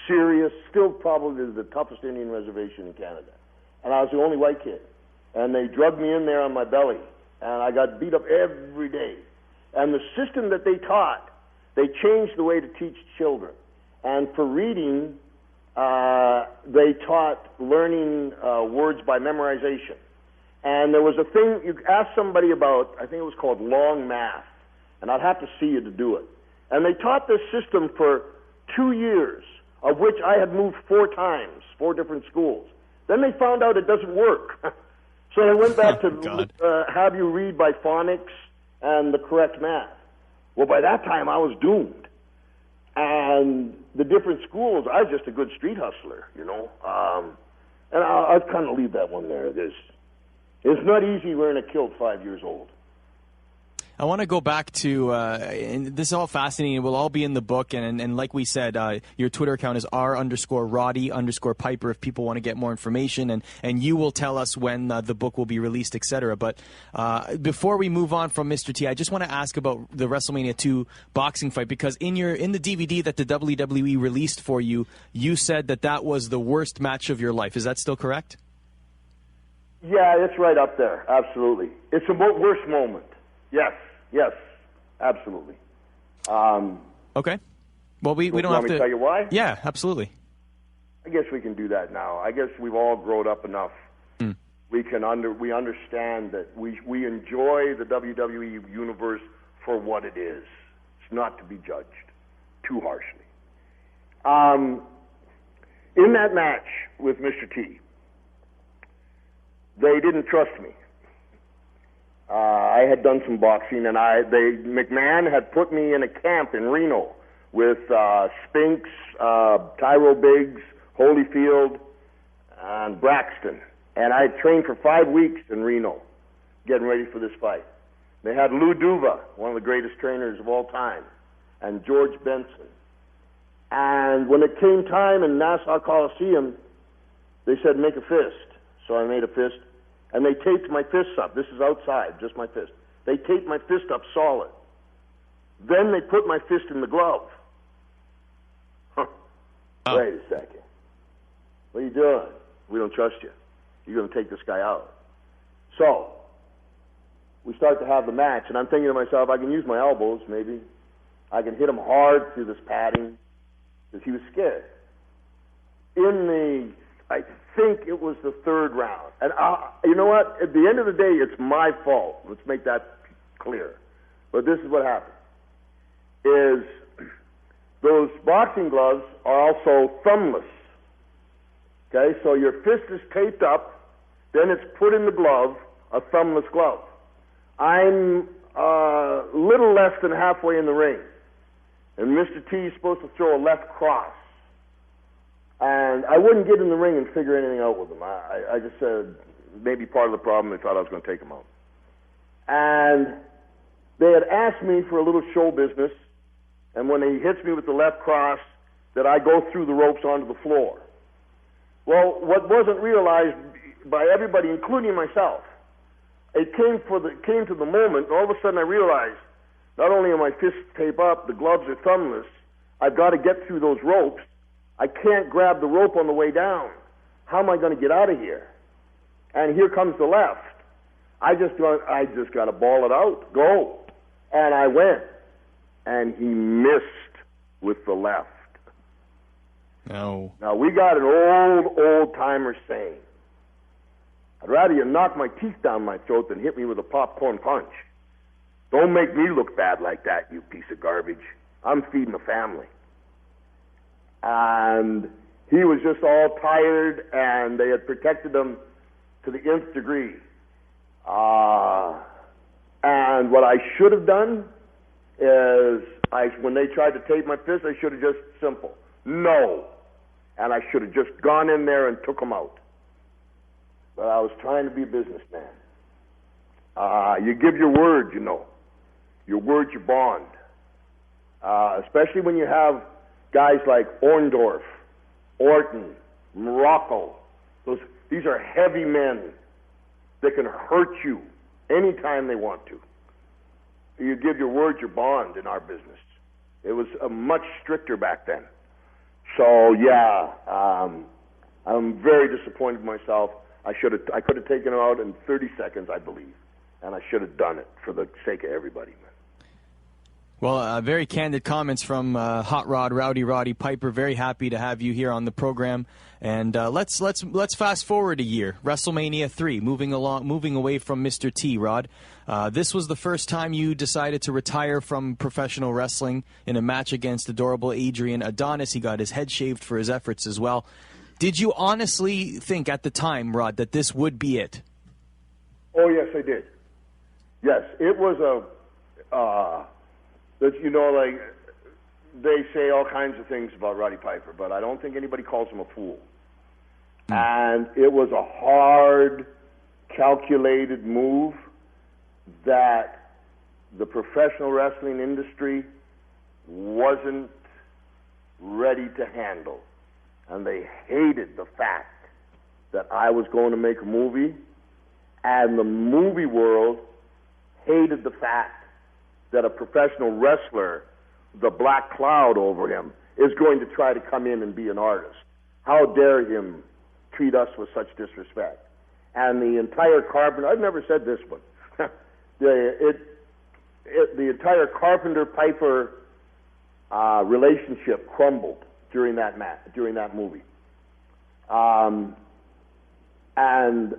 Serious, still probably the toughest Indian reservation in Canada. And I was the only white kid. And they drugged me in there on my belly, and I got beat up every day. And the system that they taught, they changed the way to teach children. And for reading, they taught learning words by memorization. And there was a thing, you asked somebody about, I think it was called long math, and I'd have to see you to do it. And they taught this system for 2 years, of which I had moved 4 times, 4 different schools. Then they found out it doesn't work. So they went back to have you read by phonics and the correct math. Well, by that time, I was doomed. And the different schools, I was just a good street hustler, And I'll kind of leave that one there. It's not easy learning to kill 5 years old. I want to go back to, and this is all fascinating. It will all be in the book. And like we said, your Twitter account is R_Roddy_Piper if people want to get more information. And you will tell us when the book will be released, etc. But before we move on from Mr. T, I just want to ask about the WrestleMania II boxing fight, because in the DVD that the WWE released for you, you said that was the worst match of your life. Is that still correct? Yeah, it's right up there. Absolutely. It's the worst moment. Yes, absolutely. Okay. Well, we don't have to tell you why? Yeah, absolutely. I guess we can do that now. I guess we've all grown up enough. We understand that we enjoy the WWE universe for what it is. It's not to be judged too harshly. In that match with Mr. T, they didn't trust me. I had done some boxing, and McMahon had put me in a camp in Reno with Spinks, Tyro Biggs, Holyfield, and Braxton. And I had trained for 5 weeks in Reno, getting ready for this fight. They had Lou Duva, one of the greatest trainers of all time, and George Benson. And when it came time in Nassau Coliseum, they said, make a fist. So I made a fist. And they taped my fists up. This is outside, just my fist. They taped my fist up solid. Then they put my fist in the glove. Wait a second. What are you doing? We don't trust you. You're going to take this guy out. So we start to have the match, and I'm thinking to myself, I can use my elbows, maybe. I can hit him hard through this padding, because he was scared. I think it was the 3rd round. And you know what? At the end of the day, it's my fault. Let's make that clear. But this is what happened. Those boxing gloves are also thumbless. Okay, so your fist is taped up, then it's put in the glove, a thumbless glove. I'm a little less than halfway in the ring, and Mr. T is supposed to throw a left cross. And I wouldn't get in the ring and figure anything out with him. I just said, maybe part of the problem, they thought I was going to take him out. And they had asked me for a little show business, and when he hits me with the left cross, that I go through the ropes onto the floor. Well, what wasn't realized by everybody, including myself, it came to the moment, and all of a sudden I realized, not only are my fists taped up, the gloves are thumbless, I've got to get through those ropes. I can't grab the rope on the way down. How am I going to get out of here? And here comes the left. I just got to ball it out, go. And I went. And he missed with the left. No. Now, we got an old-timer saying, I'd rather you knock my teeth down my throat than hit me with a popcorn punch. Don't make me look bad like that, you piece of garbage. I'm feeding the family. And he was just all tired, and they had protected him to the nth degree. And what I should have done is, when they tried to tape my fist, I should have just simple, no. And I should have just gone in there and took them out. But I was trying to be a businessman. You give your word, you know. Your word, your bond. Especially when you have guys like Orndorff, Orton, Morocco. These are heavy men that can hurt you anytime they want to. You give your word, your bond in our business. It was much stricter back then. So yeah, I'm very disappointed in myself. I could have taken him out in 30 seconds, I believe, and I should have done it for the sake of everybody, man. Well, very candid comments from Hot Rod, Roddy Piper. Very happy to have you here on the program. And let's fast forward a year. WrestleMania III, moving away from Mr. T, Rod. This was the first time you decided to retire from professional wrestling in a match against adorable Adrian Adonis. He got his head shaved for his efforts as well. Did you honestly think at the time, Rod, that this would be it? Oh, yes, I did. Yes, it was you know, like, they say all kinds of things about Roddy Piper, but I don't think anybody calls him a fool. And it was a hard, calculated move that the professional wrestling industry wasn't ready to handle. And they hated the fact that I was going to make a movie, and the movie world hated the fact that a professional wrestler, the black cloud over him, is going to try to come in and be an artist. How dare him treat us with such disrespect? And the entire Carpenter, I've never said this one, the entire Carpenter-Piper relationship crumbled during that movie. And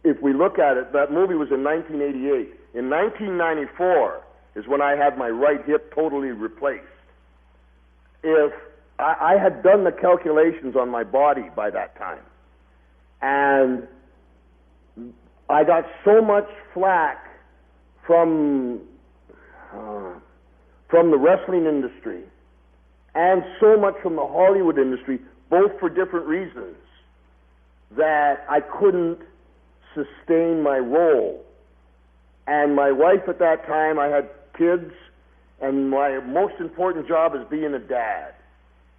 if we look at it, that movie was in 1988. In 1994 is when I had my right hip totally replaced. If I had done the calculations on my body by that time, and I got so much flack from the wrestling industry and so much from the Hollywood industry, both for different reasons, that I couldn't sustain my role. And my wife at that time, I had kids, and my most important job is being a dad.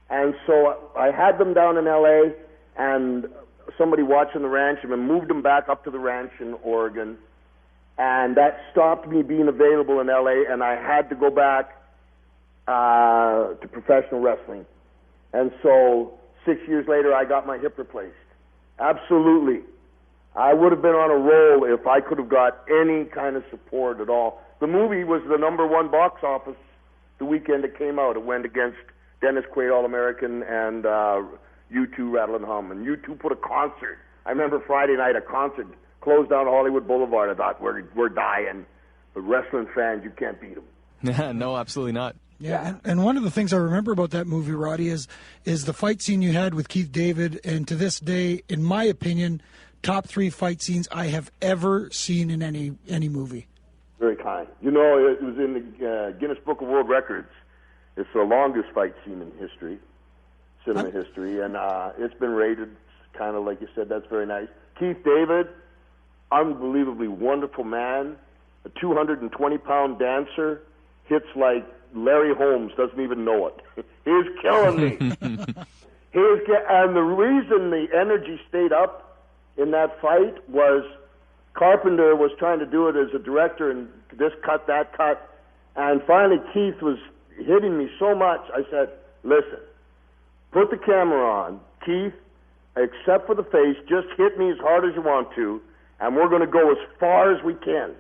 And so I had them down in L.A., and somebody watching the ranch, and then moved them back up to the ranch in Oregon. And that stopped me being available in L.A., and I had to go back to professional wrestling. And so 6 years later, I got my hip replaced. Absolutely. I would have been on a roll if I could have got any kind of support at all. The movie was the #1 box office the weekend it came out. It went against Dennis Quaid, All-American, and U2, Rattle and Hum. And U2 put a concert. I remember Friday night, a concert closed down Hollywood Boulevard. I thought, we're dying. But wrestling fans, you can't beat them. No, absolutely not. Yeah, and one of the things I remember about that movie, Roddy, is the fight scene you had with Keith David. And to this day, in my opinion, top 3 fight scenes I have ever seen in any movie. Very kind. You know, it was in the Guinness Book of World Records. It's the longest fight scene in history, cinema history, and it's been rated kind of like you said. That's very nice. Keith David, unbelievably wonderful man, a 220-pound dancer, hits like Larry Holmes doesn't even know it. He's killing me. And the reason the energy stayed up in that fight was Carpenter was trying to do it as a director and this cut, that cut. And finally Keith was hitting me so much, I said, listen, put the camera on. Keith, except for the face, just hit me as hard as you want to, and we're going to go as far as we can.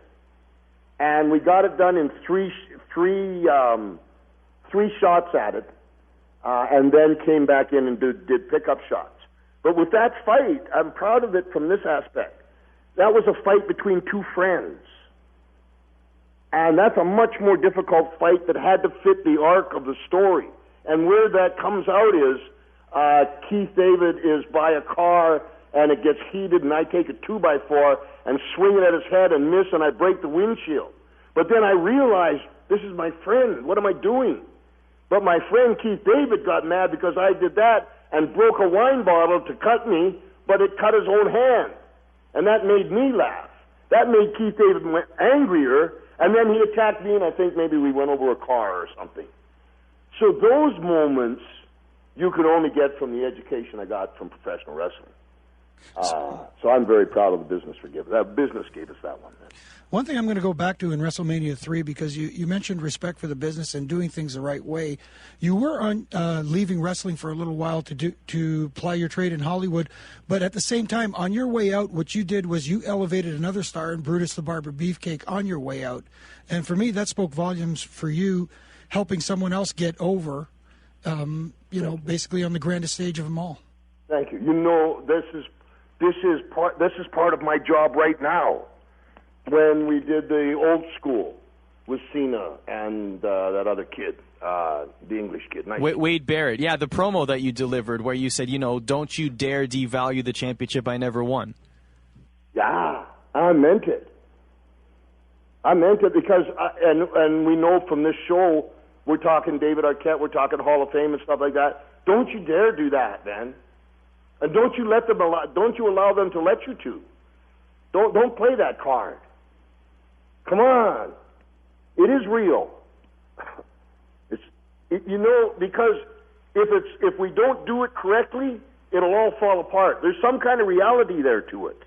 And we got it done in three shots at it, and then came back in and did pickup shots. But with that fight, I'm proud of it from this aspect. That was a fight between two friends. And that's a much more difficult fight that had to fit the arc of the story. And where that comes out is Keith David is by a car and it gets heated and I take a 2x4 and swing it at his head and miss and I break the windshield. But then I realized, this is my friend. What am I doing? But my friend Keith David got mad because I did that and broke a wine bottle to cut me, but it cut his own hand. And that made me laugh. That made Keith David angrier, and then he attacked me, and I think maybe we went over a car or something. So those moments you could only get from the education I got from professional wrestling. So I'm very proud of the business for giving. That business gave us that one. One thing I'm going to go back to in WrestleMania 3, because you mentioned respect for the business and doing things the right way. You were leaving wrestling for a little while to ply your trade in Hollywood, but at the same time, on your way out, what you did was you elevated another star in Brutus the Barber Beefcake on your way out. And for me, that spoke volumes for you, helping someone else get over, basically on the grandest stage of them all. Thank you. You know, this is part of my job right now. When we did the old school with Cena and that other kid, the English kid. Nice. Wade Barrett. Yeah, the promo that you delivered where you said, don't you dare devalue the championship I never won. Yeah, I meant it. I meant it because, and we know from this show, we're talking David Arquette, we're talking Hall of Fame and stuff like that. Don't you dare do that, man. And don't you allow them to let you to. Don't play that card. Come on. It is real. Because if we don't do it correctly, it'll all fall apart. There's some kind of reality there to it.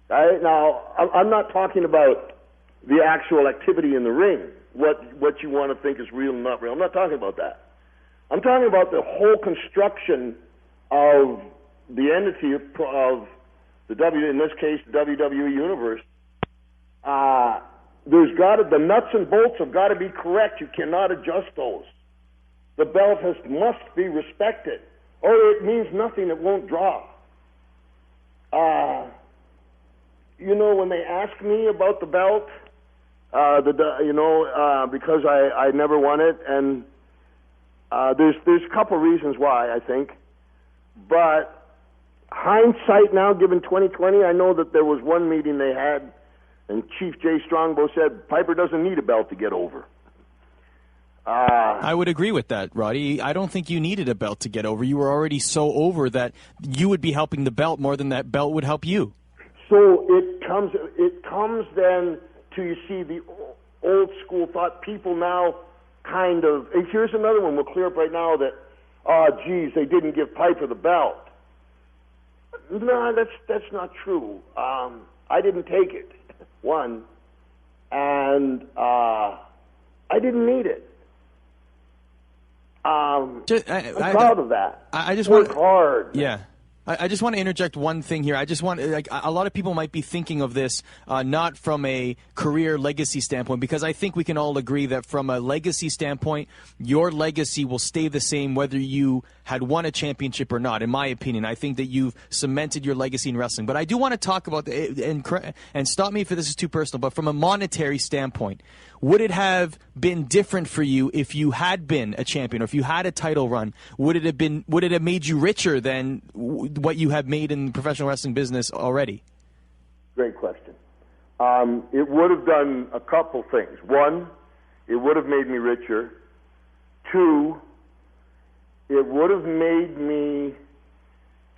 Right? Now, I'm not talking about the actual activity in the ring, what you want to think is real and not real. I'm not talking about that. I'm talking about the whole construction of the entity of in this case, the WWE Universe. The nuts and bolts have got to be correct. You cannot adjust those. The belt must be respected, or it means nothing. It won't draw. When they ask me about the belt, because I never won it, and there's a couple reasons why I think, but. Hindsight now, given 2020, I know that there was one meeting they had, and Chief Jay Strongbow said Piper doesn't need a belt to get over. I would agree with that, Roddy. I don't think you needed a belt to get over. You were already so over that you would be helping the belt more than that belt would help you. So it comes then to, you see, the old school thought. People now kind of, and here's another one we'll clear up right now that, they didn't give Piper the belt. No, that's not true. I didn't take it, one, and I didn't need it. I'm proud of that. I just work hard. Yeah. I just want to interject one thing here. I just want, a lot of people might be thinking of this not from a career legacy standpoint, because I think we can all agree that from a legacy standpoint, your legacy will stay the same whether you had won a championship or not. In my opinion, I think that you've cemented your legacy in wrestling. But I do want to talk about, and stop me if this is too personal, but from a monetary standpoint, would it have been different for you if you had been a champion or if you had a title run? Would it have made you richer than what you have made in the professional wrestling business already? Great question. It would have done a couple things. One, it would have made me richer. Two, it would have made me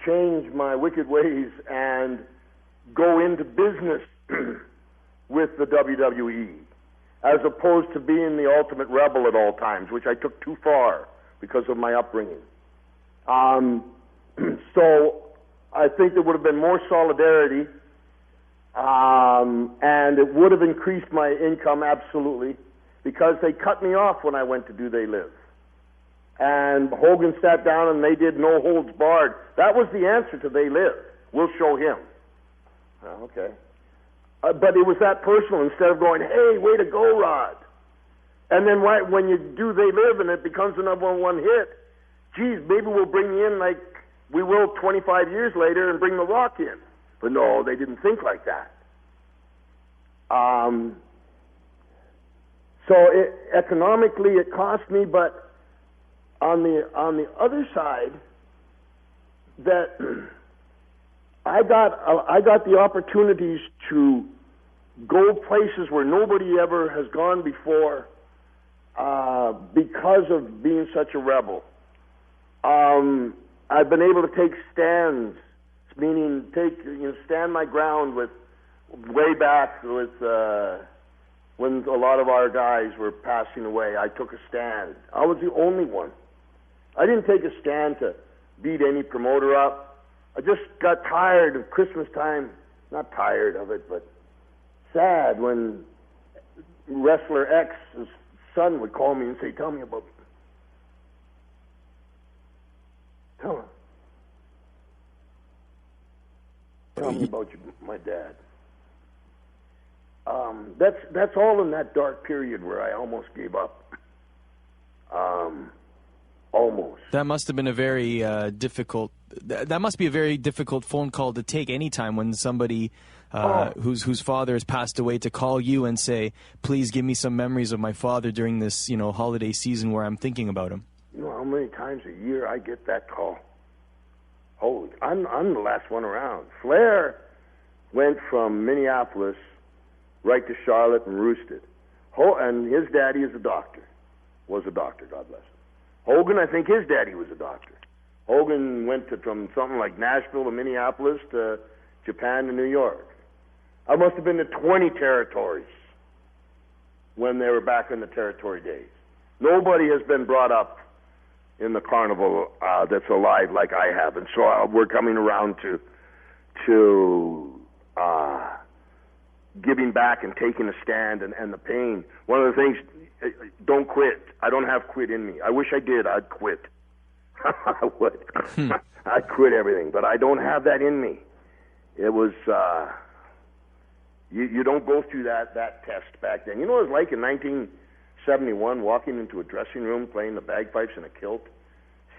change my wicked ways and go into business with the WWE, as opposed to being the ultimate rebel at all times, which I took too far because of my upbringing. So I think there would have been more solidarity, and it would have increased my income absolutely, because they cut me off when I went to Do They Live. And Hogan sat down and they did no holds barred. That was the answer to They Live. We'll show him. Oh, okay. But it was that personal, instead of going, hey, way to go, Rod. And then when you do They Live and it becomes a number one hit, geez, maybe we'll bring you in like we will 25 years later and bring The Rock in. But no, they didn't think like that. So economically it cost me, but on the other side, that I got the opportunities to go places where nobody ever has gone before, because of being such a rebel. I've been able to take stands, meaning stand my ground with way back with when a lot of our guys were passing away. I took a stand. I was the only one. I didn't take a stand to beat any promoter up. I just got tired of Christmas time. Not tired of it, but sad when wrestler X's son would call me and say, tell me about me. Tell me about my dad. That's all in that dark period where I almost gave up. Almost. That must have been a very difficult. That must be a very difficult phone call to take anytime when somebody whose father has passed away, to call you and say, "Please give me some memories of my father during this, holiday season where I'm thinking about him." You know how many times a year I get that call? Holy, I'm the last one around. Flair went from Minneapolis right to Charlotte and roosted. And his daddy is a doctor. Was a doctor, God bless him. Hogan, I think his daddy was a doctor. Hogan went from something like Nashville to Minneapolis to Japan to New York. I must have been to 20 territories when they were back in the territory days. Nobody has been brought up in the carnival that's alive like I have, and so we're coming around to giving back and taking a stand and the pain. One of the things, don't quit. I don't have quit in me. I wish I did. I'd quit. I would. I'd quit everything, but I don't have that in me. It was, you don't go through that test back then. You know what it was like in 1971, walking into a dressing room, playing the bagpipes in a kilt,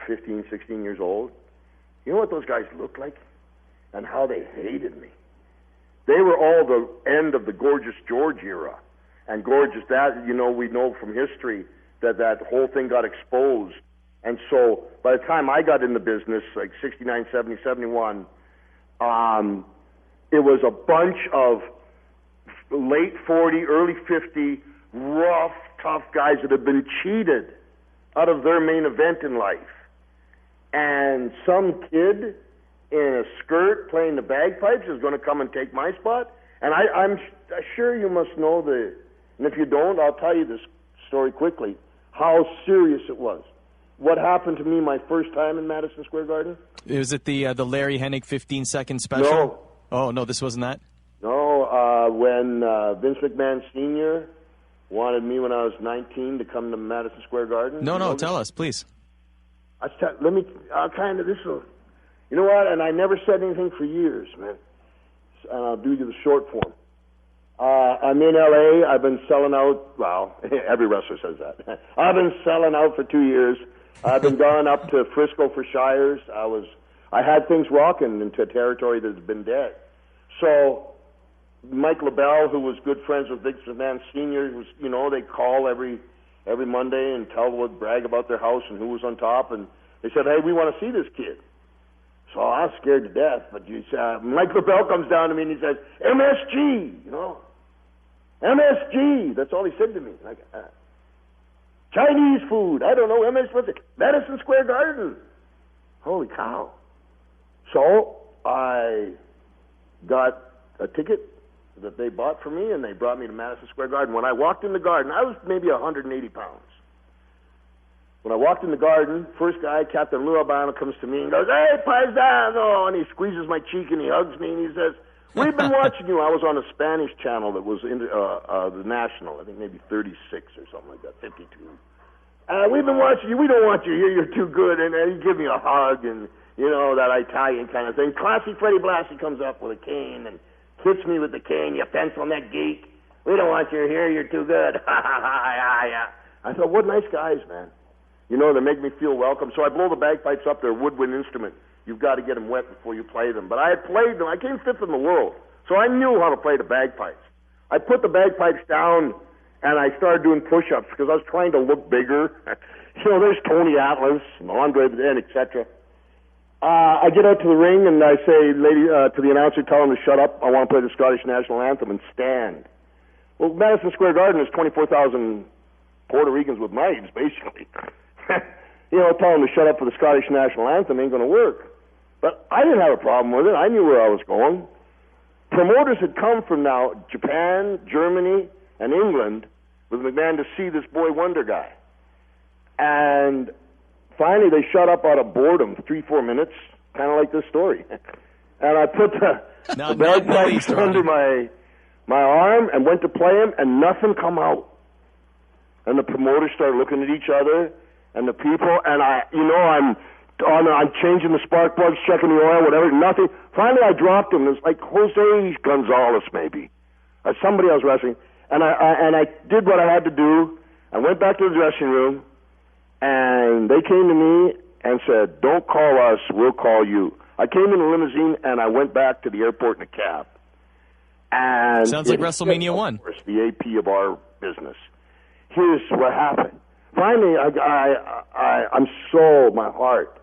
15, 16 years old? You know what those guys looked like? And how they hated me. They were all the end of the Gorgeous George era. And Gorgeous, we know from history that whole thing got exposed. And so by the time I got in the business, like 69, 70, 71, it was a bunch of late 40, early 50, rough, tough guys that had been cheated out of their main event in life. And some kid in a skirt playing the bagpipes is going to come and take my spot. And I'm sure you must know and if you don't, I'll tell you this story quickly, how serious it was. What happened to me my first time in Madison Square Garden? Was it the Larry Hennig 15-second special? No. Oh, no, this wasn't that? No, when Vince McMahon Sr. wanted me when I was 19 to come to Madison Square Garden. No, tell us, please. You know what? And I never said anything for years, man. And I'll do you the short form. I'm in L.A. I've been selling out. Well, every wrestler says that. I've been selling out for 2 years. I've been going up to Frisco for Shires. I had things rocking into a territory that's been dead. So Mike LaBelle, who was good friends with Vince McMahon Sr., they call every Monday and brag about their house and who was on top. And they said, hey, we want to see this kid. So I was scared to death. But Mike LaBelle comes down to me and he says, MSG, MSG. That's all he said to me. Chinese food. I don't know. Madison Square Garden. Holy cow. So I got a ticket that they bought for me, and they brought me to Madison Square Garden. When I walked in the garden, I was maybe 180 pounds. When I walked in the garden, first guy, Captain Lou Albano, comes to me and goes, "Hey, paisano," and he squeezes my cheek and he hugs me and he says, "We've been watching you." I was on a Spanish channel that was in the national, I think maybe 36 or something like that, 52. "We've been watching you. We don't want you here. You're too good." And he give me a hug and, you know, that Italian kind of thing. Classy Freddie Blassie comes up with a cane and hits me with the cane. "You pencil neck geek. We don't want you here. You're too good." I thought, what nice guys, man. You know, they make me feel welcome. So I blow the bagpipes up. They're a woodwind instrument. You've got to get them wet before you play them. But I had played them. I came fifth in the world. So I knew how to play the bagpipes. I put the bagpipes down, and I started doing push-ups because I was trying to look bigger. You know, there's Tony Atlas and Andre then, etc. I get out to the ring, and I say, to the announcer, tell him to shut up. I want to play the Scottish National Anthem and stand. Well, Madison Square Garden is 24,000 Puerto Ricans with knives, basically. You know, tell him to shut up for the Scottish National Anthem ain't going to work. But I didn't have a problem with it. I knew where I was going. Promoters had come from now Japan, Germany, and England with McMahon to see this boy wonder guy. And finally they shut up out of boredom, 3-4 minutes, kind of like this story. And I put the bagpipes under my arm and went to play him, and nothing come out. And the promoters started looking at each other, and the people, and I'm changing the spark plugs, checking the oil, whatever, nothing. Finally, I dropped him. It was like Jose Gonzalez, maybe, somebody I was wrestling. And I did what I had to do. I went back to the dressing room, and they came to me and said, "Don't call us, we'll call you." I came in a limousine, and I went back to the airport in a cab. And sounds like WrestleMania 1. Of course, the AP of our business. Here's what happened. Finally, my heart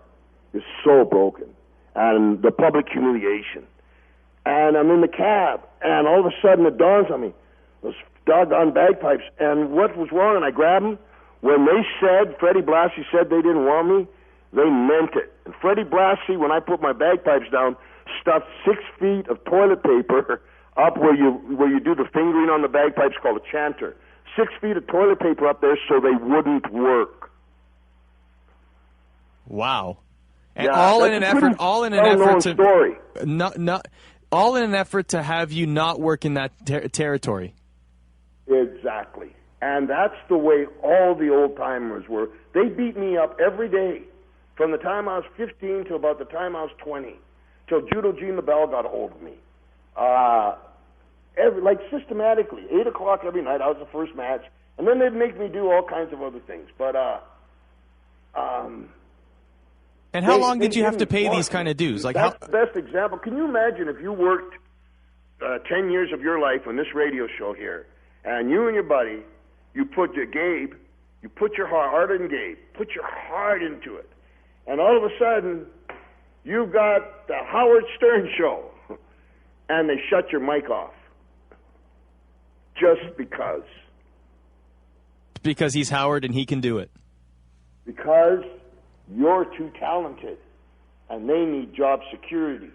is so broken, and the public humiliation. And I'm in the cab, and all of a sudden it dawns on me, those doggone bagpipes. And what was wrong? And I grab them. When Freddie Blassie said they didn't want me, they meant it. And Freddie Blassie, when I put my bagpipes down, stuffed 6 feet of toilet paper up where you do the fingering on the bagpipes, called a chanter. 6 feet of toilet paper up there so they wouldn't work. Wow. And yeah, all in an effort to have you not work in that territory. Exactly. And that's the way all the old-timers were. They beat me up every day from the time I was 15 to about the time I was 20, till Judo Gene LaBelle got a hold of me. Systematically, 8 o'clock every night. I was the first match, and then they'd make me do all kinds of other things. But and how long did you have to pay these kind of dues? That's the best example. Can you imagine if you worked 10 years of your life on this radio show here, and you and your buddy, you put your heart in Gabe, put your heart into it, and all of a sudden you've got the Howard Stern show, and they shut your mic off. Just because. Because he's Howard and he can do it. Because you're too talented and they need job security.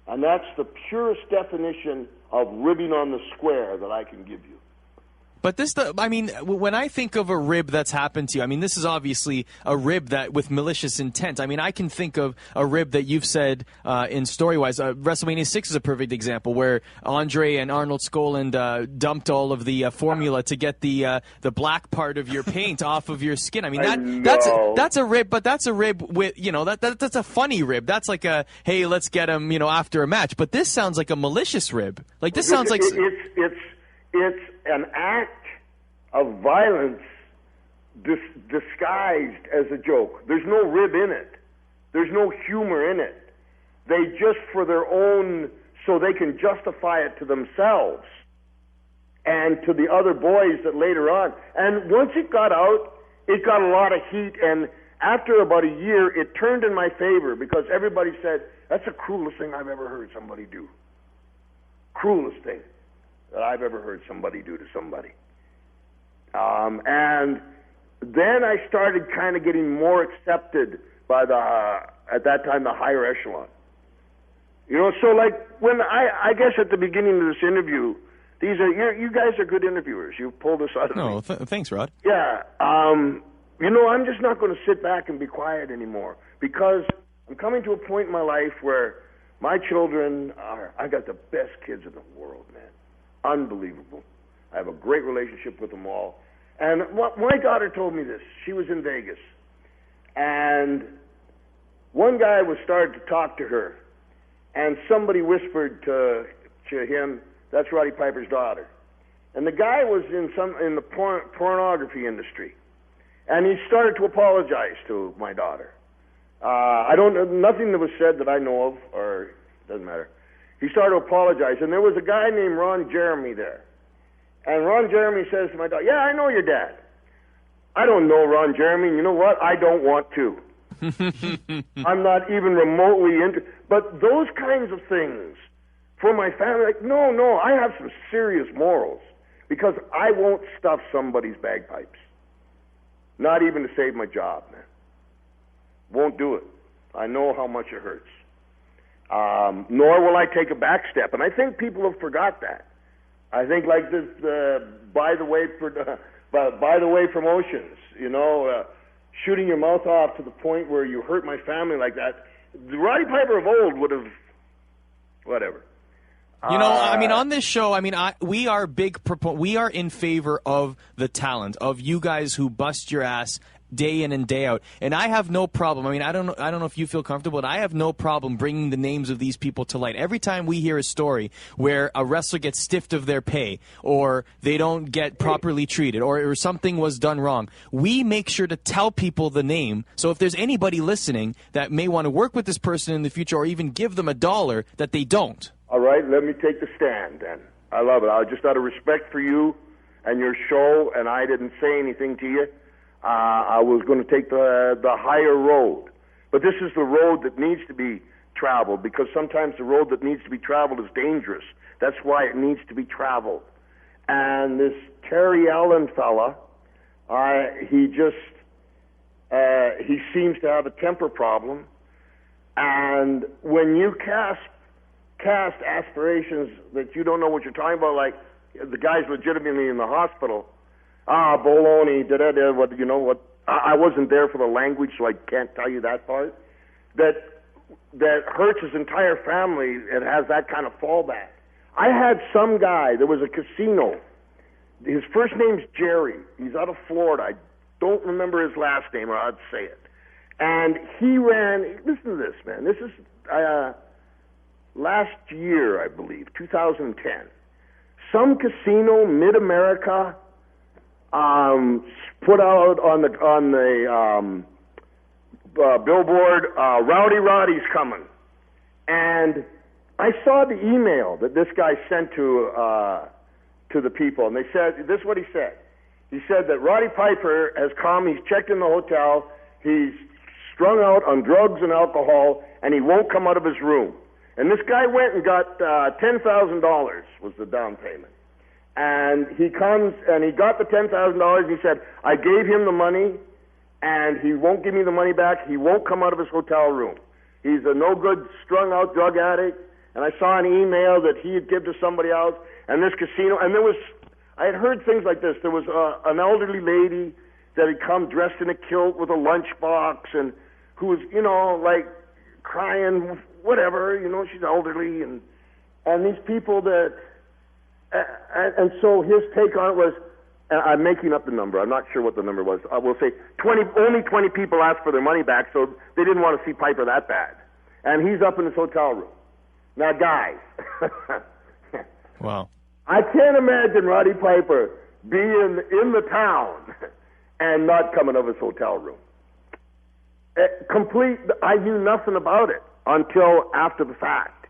And that's the purest definition of ribbing on the square that I can give you. But when I think of a rib that's happened to you, this is obviously a rib that with malicious intent. I can think of a rib that you've said in story-wise. WrestleMania 6 is a perfect example where Andre and Arnold Skoland dumped all of the formula to get the black part of your paint off of your skin. That's a rib, but that's a rib with that's a funny rib. That's like a hey, let's get him after a match. But this sounds like a malicious rib. Like this sounds like it's an act of violence disguised as a joke. There's no rib in it. There's no humor in it. They just for their own, so they can justify it to themselves and to the other boys that later on. And once it got out, it got a lot of heat, and after about a year, it turned in my favor because everybody said, that's the cruelest thing I've ever heard somebody do. Cruelest thing that I've ever heard somebody do to somebody. And then I started kind of getting more accepted by at that time, the higher echelon. So like when I guess at the beginning of this interview, you guys are good interviewers. You pulled us out of thanks, Rod. Yeah. I'm just not going to sit back and be quiet anymore, because I'm coming to a point in my life where my children I got the best kids in the world, man. Unbelievable. I have a great relationship with them all. And my daughter told me this. She was in Vegas, and one guy was starting to talk to her, and somebody whispered to him, "That's Roddy Piper's daughter." And the guy was in the pornography industry, and he started to apologize to my daughter. Nothing that was said that I know of, or doesn't matter. He started to apologize, and there was a guy named Ron Jeremy there. And Ron Jeremy says to my daughter, "Yeah, I know your dad." "I don't know Ron Jeremy, and you know what? I don't want to." I'm not even remotely but those kinds of things for my family, like, no, I have some serious morals, because I won't stuff somebody's bagpipes. Not even to save my job, man. Won't do it. I know how much it hurts. Nor will I take a back step. And I think people have forgot that. I think like this, by the way promotions, shooting your mouth off to the point where you hurt my family like that. The Roddy Piper of old would have, whatever. On this show, we are we are in favor of the talent, of you guys who bust your ass day in and day out. And I have no problem. I don't know if you feel comfortable, but I have no problem bringing the names of these people to light. Every time we hear a story where a wrestler gets stiffed of their pay, or they don't get properly treated, or something was done wrong, we make sure to tell people the name. So if there's anybody listening that may want to work with this person in the future, or even give them $1, that they don't. All right, let me take the stand then. I love it. I just out of respect for you and your show, and I didn't say anything to you. I was going to take the higher road. But this is the road that needs to be traveled, because sometimes the road that needs to be traveled is dangerous. That's why it needs to be traveled. And this Terry Allen fella, he seems to have a temper problem. And when you cast aspirations that you don't know what you're talking about, like the guy's legitimately in the hospital, baloney, what, I wasn't there for the language, so I can't tell you that part. That hurts his entire family. It has that kind of fallback. I had some guy, there was a casino. His first name's Jerry. He's out of Florida. I don't remember his last name, or I'd say it. And he ran, listen to this, man. This is last year, I believe, 2010. Some casino, Mid-America, put out on the billboard, Roddy's coming. And I saw the email that this guy sent to the people, and they said, this is what he said. He said that Roddy Piper has come, he's checked in the hotel, he's strung out on drugs and alcohol, and he won't come out of his room. And this guy went and got $10,000 was the down payment. And he comes, and he got the $10,000. He said, I gave him the money, and he won't give me the money back. He won't come out of his hotel room. He's a no-good, strung-out drug addict. And I saw an email that he had given to somebody else. And this casino, and I had heard things like this. There was an elderly lady that had come dressed in a kilt with a lunchbox, and who was, like crying, whatever, she's elderly, and these people that, and so his take on it was, I'm making up the number, I'm not sure what the number was, I will say only 20 people asked for their money back, so they didn't want to see Piper that bad. And he's up in his hotel room. Now, guys, wow. I can't imagine Roddy Piper being in the town and not coming out of his hotel room. I knew nothing about it until after the fact.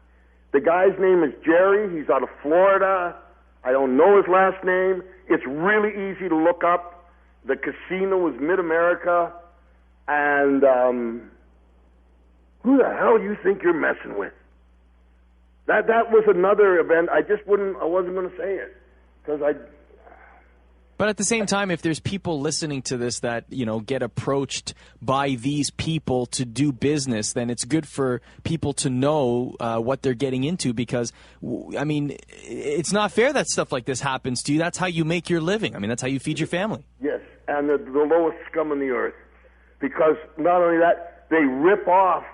The guy's name is Jerry. He's out of Florida. I don't know his last name. It's really easy to look up. The casino was Mid-America. And who the hell do you think you're messing with? That was another event. I wasn't going to say it because But at the same time, if there's people listening to this that, get approached by these people to do business, then it's good for people to know what they're getting into, because, it's not fair that stuff like this happens to you. That's how you make your living. That's how you feed your family. Yes. and the lowest scum on the earth. Because not only that, they rip off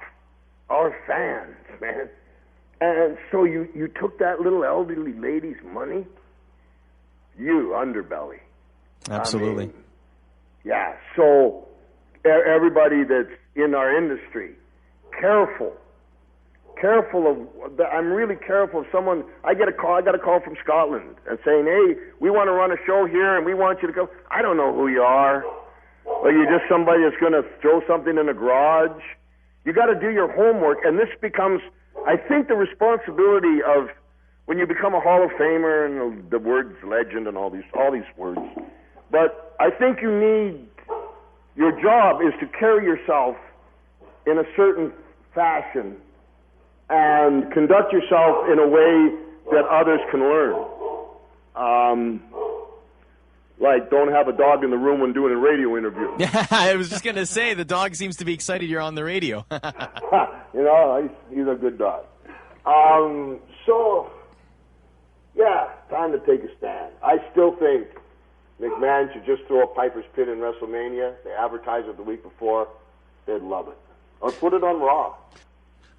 our fans, man. And so you took that little elderly lady's money? You underbelly. Absolutely. I mean, yeah, so everybody that's in our industry, careful of, I'm really careful of someone, I got a call from Scotland and saying, hey, we want to run a show here and we want you to go. I don't know who you are. Or you're just somebody that's going to throw something in the garage. You got to do your homework, and this becomes, I think, the responsibility of when you become a Hall of Famer and the words legend and all these words. But I think you need, your job is to carry yourself in a certain fashion and conduct yourself in a way that others can learn. Like, don't have a dog in the room when doing a radio interview. Yeah, I was just going to say, the dog seems to be excited you're on the radio. You know, he's a good dog. So, yeah, time to take a stand. I still think McMahon should just throw a Piper's Pit in WrestleMania. They advertise it the week before. They'd love it. Or put it on Raw.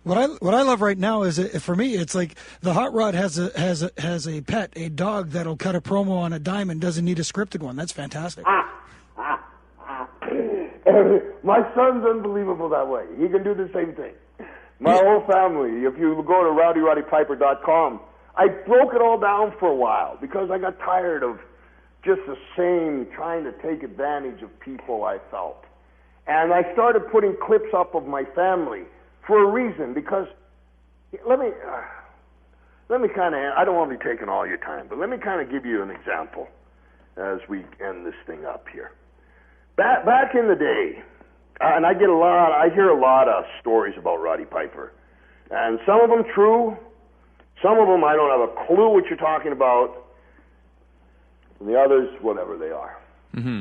What I love right now is, for me, it's like the Hot Rod has a pet, a dog that'll cut a promo on a dime and doesn't need a scripted one. That's fantastic. My son's unbelievable that way. He can do the same thing. My whole family, if you go to RowdyRoddyPiper.com, I broke it all down for a while because I got tired of just the same trying to take advantage of people, I felt. And I started putting clips up of my family for a reason, because let me kind of, I don't want to be taking all your time, but let me kind of give you an example as we end this thing up here. Back in the day, and I hear a lot of stories about Roddy Piper, and some of them true, some of them I don't have a clue what you're talking about, and the others, whatever they are. Mm-hmm.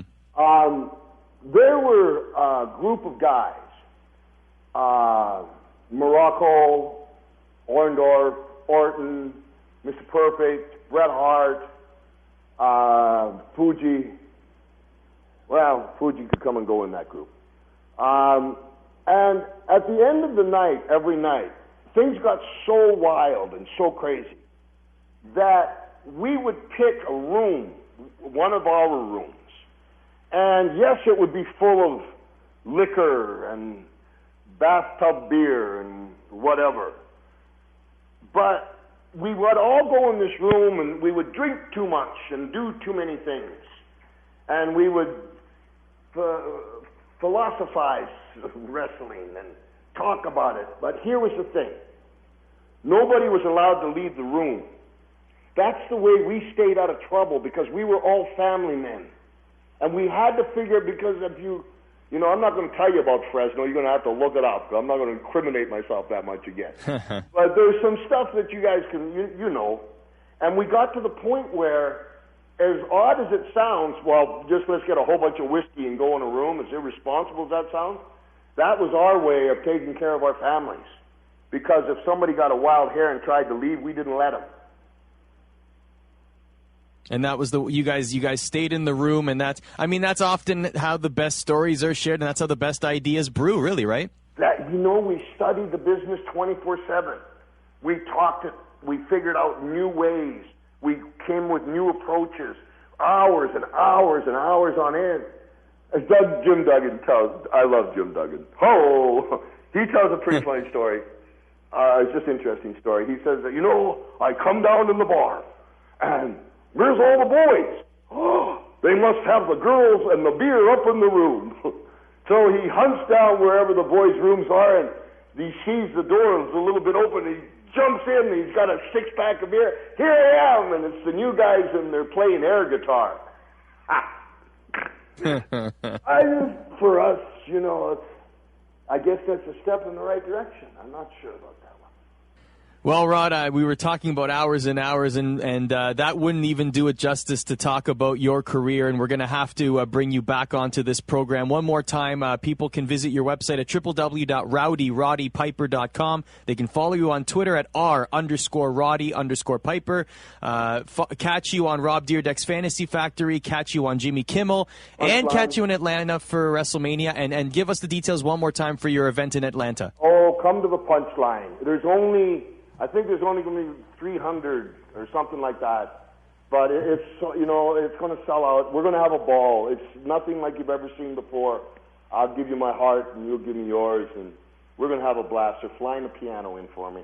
There were a group of guys, Morocco, Orndorff, Orton, Mr. Perfect, Bret Hart, Fuji. Well, Fuji could come and go in that group. And at the end of the night, every night, things got so wild and so crazy that we would pick a room, one of our rooms, and yes, it would be full of liquor and bathtub beer and whatever. But we would all go in this room and we would drink too much and do too many things. And we would philosophize wrestling and talk about it. But here was the thing. Nobody was allowed to leave the room. That's the way we stayed out of trouble, because we were all family men. And we had to figure, because if you know, I'm not going to tell you about Fresno. You're going to have to look it up. I'm not going to incriminate myself that much again. But there's some stuff that you guys can, you know. And we got to the point where, as odd as it sounds, well, just let's get a whole bunch of whiskey and go in a room, as irresponsible as that sounds, that was our way of taking care of our families. Because if somebody got a wild hair and tried to leave, we didn't let them. And that was you guys stayed in the room, and that's often how the best stories are shared, and that's how the best ideas brew, really, right? We studied the business 24/7. We talked it, we figured out new ways. We came with new approaches, hours and hours and hours on end. As Jim Duggan tells, I love Jim Duggan. Oh, he tells a pretty funny story. It's just an interesting story. He says that, I come down in the bar, and where's all the boys? Oh, they must have the girls and the beer up in the room. So he hunts down wherever the boys' rooms are, and he sees the door is a little bit open. He jumps in, and he's got a six-pack of beer. Here I am, and it's the new guys, and they're playing air guitar. For us, I guess that's a step in the right direction. I'm not sure about that one. Well, Rod, we were talking about hours and hours, and that wouldn't even do it justice to talk about your career, and we're going to have to bring you back onto this program. One more time, people can visit your website at www.roddypiper.com. They can follow you on Twitter at r_Roddy_Piper. Catch you on Rob Dyrdek's Fantasy Factory, catch you on Jimmy Kimmel, and catch you in Atlanta for WrestleMania. And give us the details one more time for your event in Atlanta. Oh, come to the Punchline. I think there's only going to be 300 or something like that. But it's going to sell out. We're going to have a ball. It's nothing like you've ever seen before. I'll give you my heart, and you'll give me yours, and we're going to have a blast. They're flying the piano in for me.